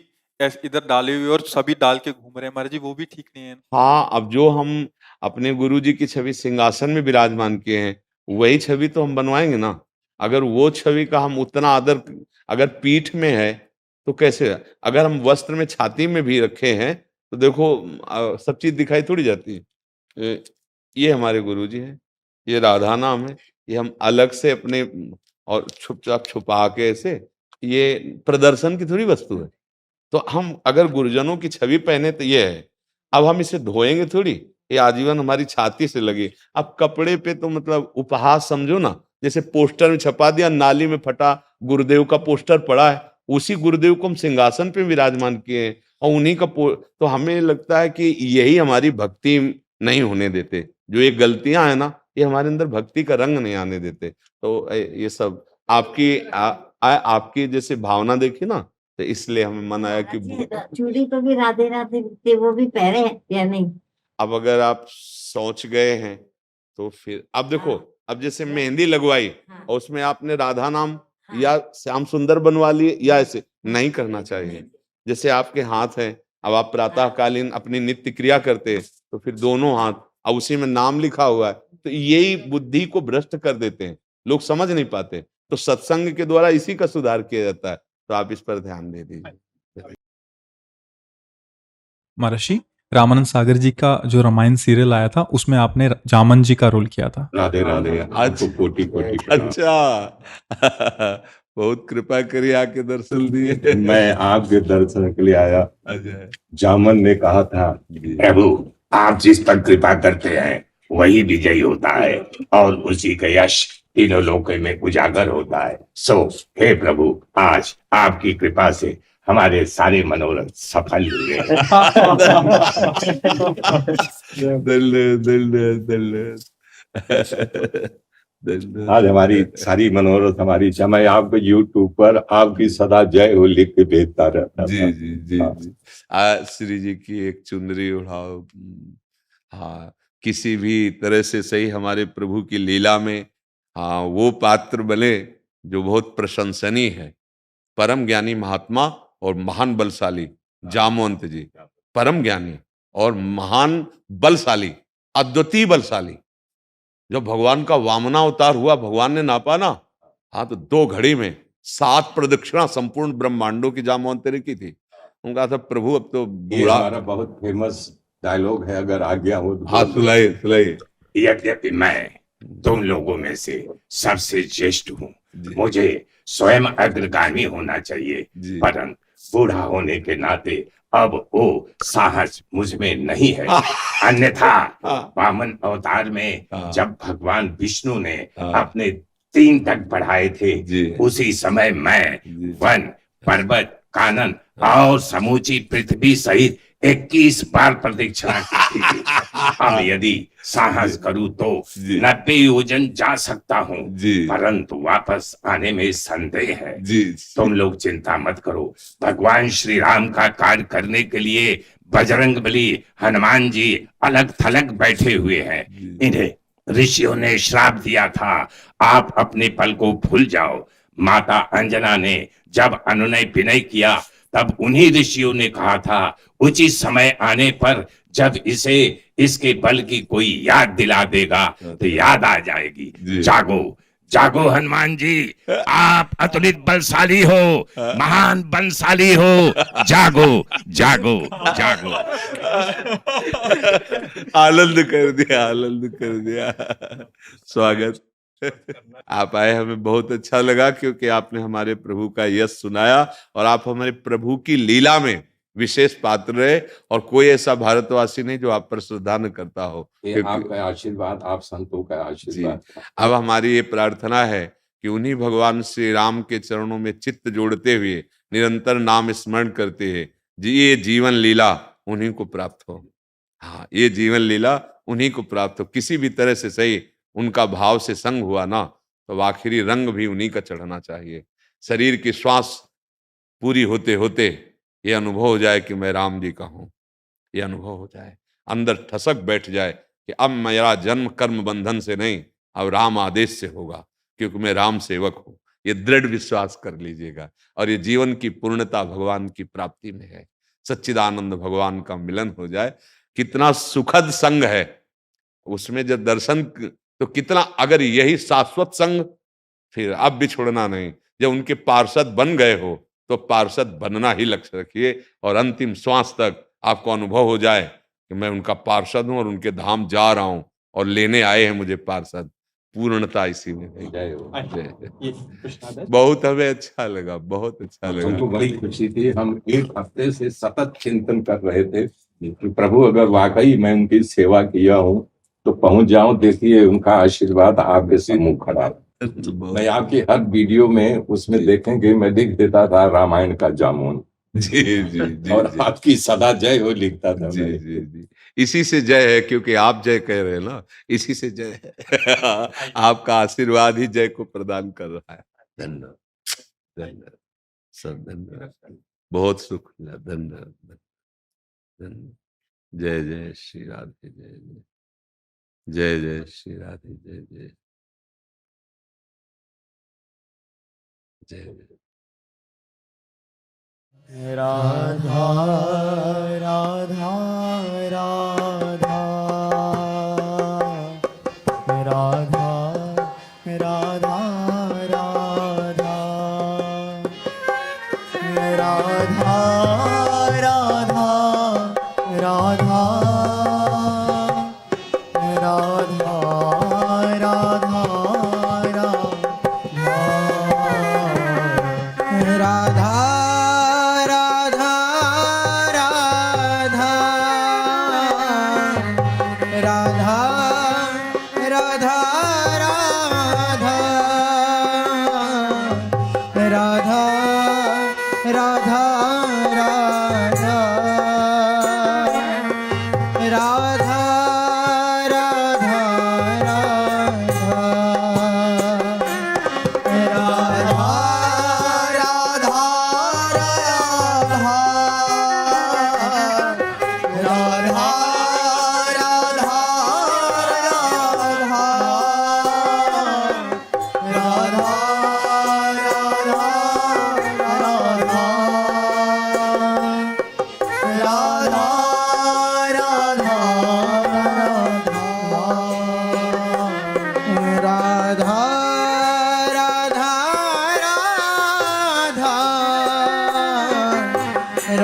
इधर डाली हुई और सभी डाल के घूम रहे हैं, महाराज जी वो भी ठीक नहीं है। हाँ, अब जो हम अपने गुरु जी की छवि सिंहासन में विराजमान किए हैं, वही छवि तो हम बनवाएंगे ना। अगर वो छवि का हम उतना आदर, अगर पीठ में है तो कैसे, अगर हम वस्त्र में छाती में भी रखे हैं तो देखो सब चीज दिखाई थोड़ी जाती है। ये हमारे गुरु जी हैं, ये राधा नाम है, ये हम अलग से अपने और छुपचाप छुपा के ऐसे, ये प्रदर्शन की थोड़ी वस्तु है। तो हम अगर गुरुजनों की छवि पहने तो ये है, अब हम इसे धोएंगे थोड़ी, ये आजीवन हमारी छाती से लगे। अब कपड़े पे तो मतलब उपहास समझो ना, जैसे पोस्टर में छपा दिया, नाली में फटा गुरुदेव का पोस्टर पड़ा है, उसी गुरुदेव को हम सिंहासन पे विराजमान किए हैं और उन्हीं का तो हमें लगता है कि यही हमारी भक्ति नहीं होने देते। जो ये गलतियां है ना, ये हमारे अंदर भक्ति का रंग नहीं आने देते। तो ये सब आपकी आपकी जैसे भावना देखी ना, तो इसलिए हमें मन आया कि चूड़ी तो भी राधे राधे लिखते, वो भी पहने हैं या नहीं? अब अगर आप सोच गए हैं तो फिर अब देखो, अब जैसे मेहंदी लगवाई और उसमें आपने राधा नाम या श्याम सुंदर बनवा लिए, या ऐसे नहीं करना चाहिए। जैसे आपके हाथ हैं, अब आप प्रातःकालीन अपनी नित्य क्रिया करते हैं तो फिर दोनों हाथ, अब उसी में नाम लिखा हुआ है, तो यही बुद्धि को भ्रष्ट कर देते हैं, लोग समझ नहीं पाते। तो सत्संग के द्वारा इसी का सुधार किया जाता है, तो आप इस पर ध्यान दे दीजिए। महर्षि रामानंद सागर जी का जो रामायण सीरियल आया था उसमें आपने जामन जी का रोल किया था। राधे राधे, आपको कोटि कोटि प्रणाम। अच्छा, बहुत कृपा करिए, आके दर्शन दिए। मैं आपके दर्शन के लिए आया। अजय जामन ने कहा था, प्रभु आप जिस पर कृपा करते हैं वही विजयी होता है और उसी का यश तीनों लोकों में उजागर होता है। सो हे प्रभु, आज आपकी कृपा से हमारे सारे मनोरथ सफल हुए। आज हमारी सारी मनोरथ हमारी, मैं आपको यूट्यूब पर आपकी सदा जय हो लिख के भेजता रहता जी था। जी जी जी। श्री जी की एक चुनरी उड़ाओ। हाँ, किसी भी तरह से सही हमारे प्रभु की लीला में हाँ वो पात्र बने जो बहुत प्रशंसनीय है। परम ज्ञानी महात्मा और महान बलशाली जामवंत जी, परम ज्ञानी और महान बलशाली, अद्वितीय बलशाली। जब भगवान का वामना अवतार हुआ, भगवान ने नापा ना, हाँ तो 2 घड़ी में 7 प्रदक्षिणा संपूर्ण ब्रह्मांडों की जामवंत ने की थी। उनका था प्रभु अब तो ये बूढ़ा। हमारा बहुत फेमस डायलॉग है, अगर आज्ञा हो तो। हाँ सुनाइए सुनाइए। यद्यपि मैं तुम लोगों में से सबसे ज्येष्ठ हूँ, जी मुझे स्वयं अग्रगामी होना चाहिए, जी परंतु बूढ़ा होने के नाते अब वो साहस मुझ में नहीं है। अन्यथा हाँ वामन अवतार में हाँ जब भगवान विष्णु ने हाँ अपने 3 तक बढ़ाए थे, जी उसी समय मैं जी वन, पर्वत, कानन और समूची पृथ्वी सहित 21 बार प्रदक्षिणा की थी। अब यदि साहस करूं तो जी 90 योजन जा सकता हूं, जी परंतु वापस आने में संदेह है। जी तुम लोग चिंता मत करो, भगवान श्री राम का कार्य करने के लिए बजरंग बली, हनुमान जी अलग थलग बैठे हुए हैं। जी इन्हें ऋषियों ने श्राप दिया था, आप अपने पल को भूल जाओ। माता अंजना ने जब अनुनय विनय किया, तब उन्हीं ऋषियों ने कहा था, उचित समय आने पर जब इसे इसके बल की कोई याद दिला देगा तो याद आ जाएगी। जी जागो जागो हनुमान जी, आप अतुलित बलशाली हो, महान बलशाली हो, जागो जागो जागो। आनंद कर दिया, आनंद कर दिया। स्वागत, आप आए, हमें बहुत अच्छा लगा, क्योंकि आपने हमारे प्रभु का यश सुनाया और आप हमारे प्रभु की लीला में विशेष पात्र रहे, और कोई ऐसा भारतवासी नहीं जो आप पर श्रद्धा न करता हो। ये क्योंकि आपका आशीर्वाद, आप संतों का आशीर्वाद। अब हमारी ये प्रार्थना है कि उन्हीं भगवान श्री राम के चरणों में चित्त जोड़ते हुए निरंतर नाम स्मरण करते हैं जी, ये जीवन लीला उन्हीं को प्राप्त हो। हाँ, ये जीवन लीला उन्हीं को प्राप्त हो। किसी भी तरह से सही उनका भाव से संग हुआ ना, तो आखिरी रंग भी उन्हीं का चढ़ना चाहिए। शरीर की श्वास पूरी होते होते ये अनुभव हो जाए कि मैं राम जी का हूं, ये अनुभव हो जाए, अंदर ठसक बैठ जाए कि अब मेरा जन्म कर्म बंधन से नहीं, अब राम आदेश से होगा, क्योंकि मैं राम सेवक हूं। ये दृढ़ विश्वास कर लीजिएगा, और ये जीवन की पूर्णता भगवान की प्राप्ति में है। सच्चिदानंद भगवान का मिलन हो जाए, कितना सुखद संग है उसमें। जब दर्शन तो कितना, अगर यही शाश्वत संग, फिर अब भी छोड़ना नहीं। जब उनके पार्षद बन गए हो तो पार्षद बनना ही लक्ष्य रखिए, और अंतिम श्वास तक आपको अनुभव हो जाए कि मैं उनका पार्षद हूं और उनके धाम जा रहा हूं और लेने आए हैं मुझे पार्षद। पूर्णता इसी में है। जय हो, जय। बहुत हमें अच्छा लगा, बहुत अच्छा हमको लगा। बड़ी खुशी थी। हम 1 हफ्ते से सतत चिंतन कर रहे थे कि प्रभु अगर वाकई मैं उनकी सेवा किया हूँ तो पहुंच जाऊं। देखिए उनका आशीर्वाद आपके सम्मुख खड़ा है। मैं आपकी हर वीडियो में उसमें देखेंगे, मैं लिख देता था रामायण का जामुन। जी जी जी और जी, आपकी सदा जय हो लिखता था जी मैं। जी जी। इसी से जय है, क्योंकि आप जय कह रहे हैं ना, इसी से जय है। आपका आशीर्वाद ही जय को प्रदान कर रहा है। धन्यवाद, धन्यवाद, सब धन्यवाद। बहुत सुख मिला, धन्यवाद, धन्यवाद। जय जय श्री राधे, जय जय, जय जय श्री राधे, जय जय, जय जय। राधा राधा राधा राधा राधा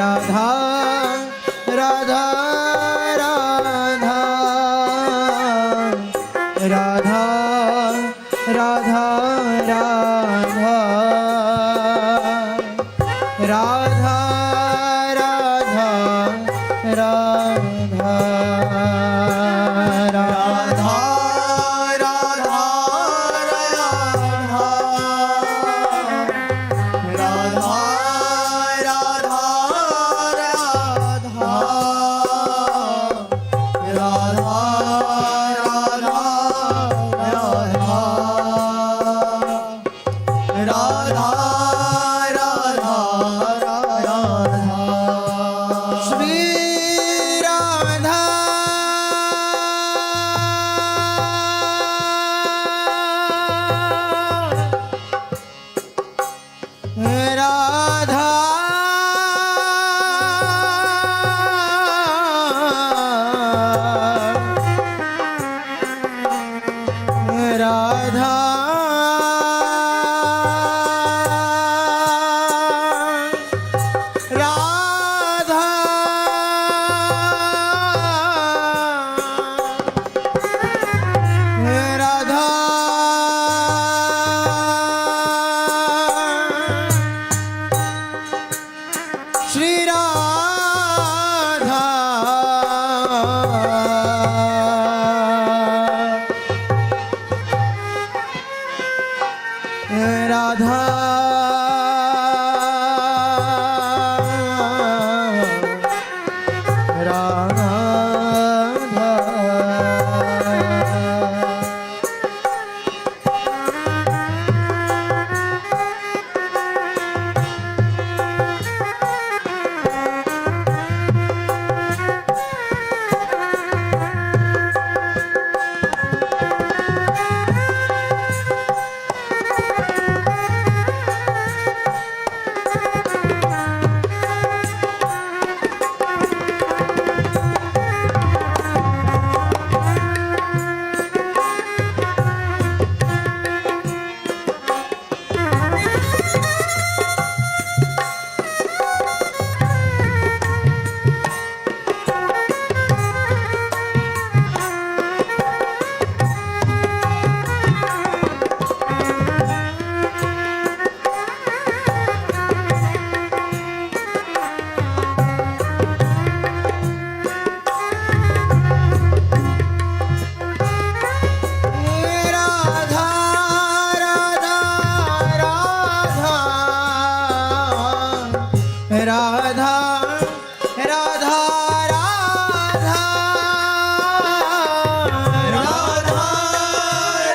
राधा राधा राधा राधा राधा राधा राधा राधा श्री राधा राधा राधा राधा राधा श्री राधा राधा राधा राधा राधा राधा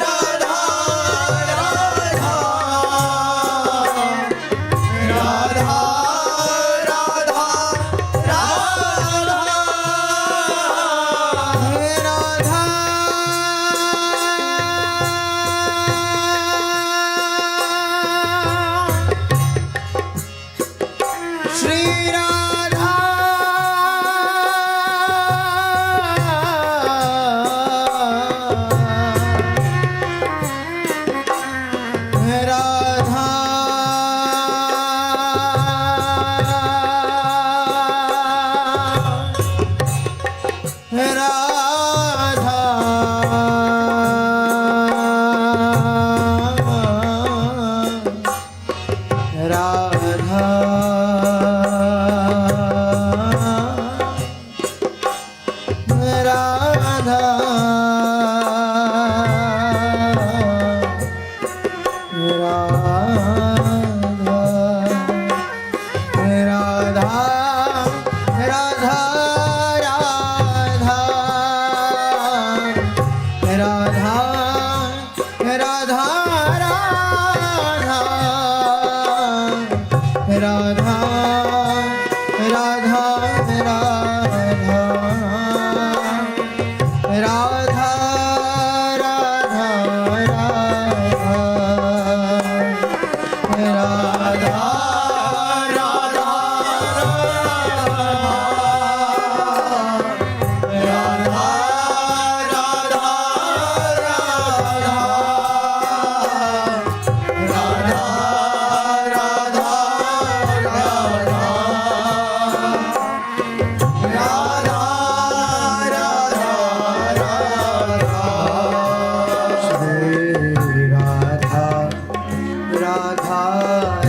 राधा राधा राधा श्री राधा राधा राधा राधा राधा राधा राधा राधा राधा राधा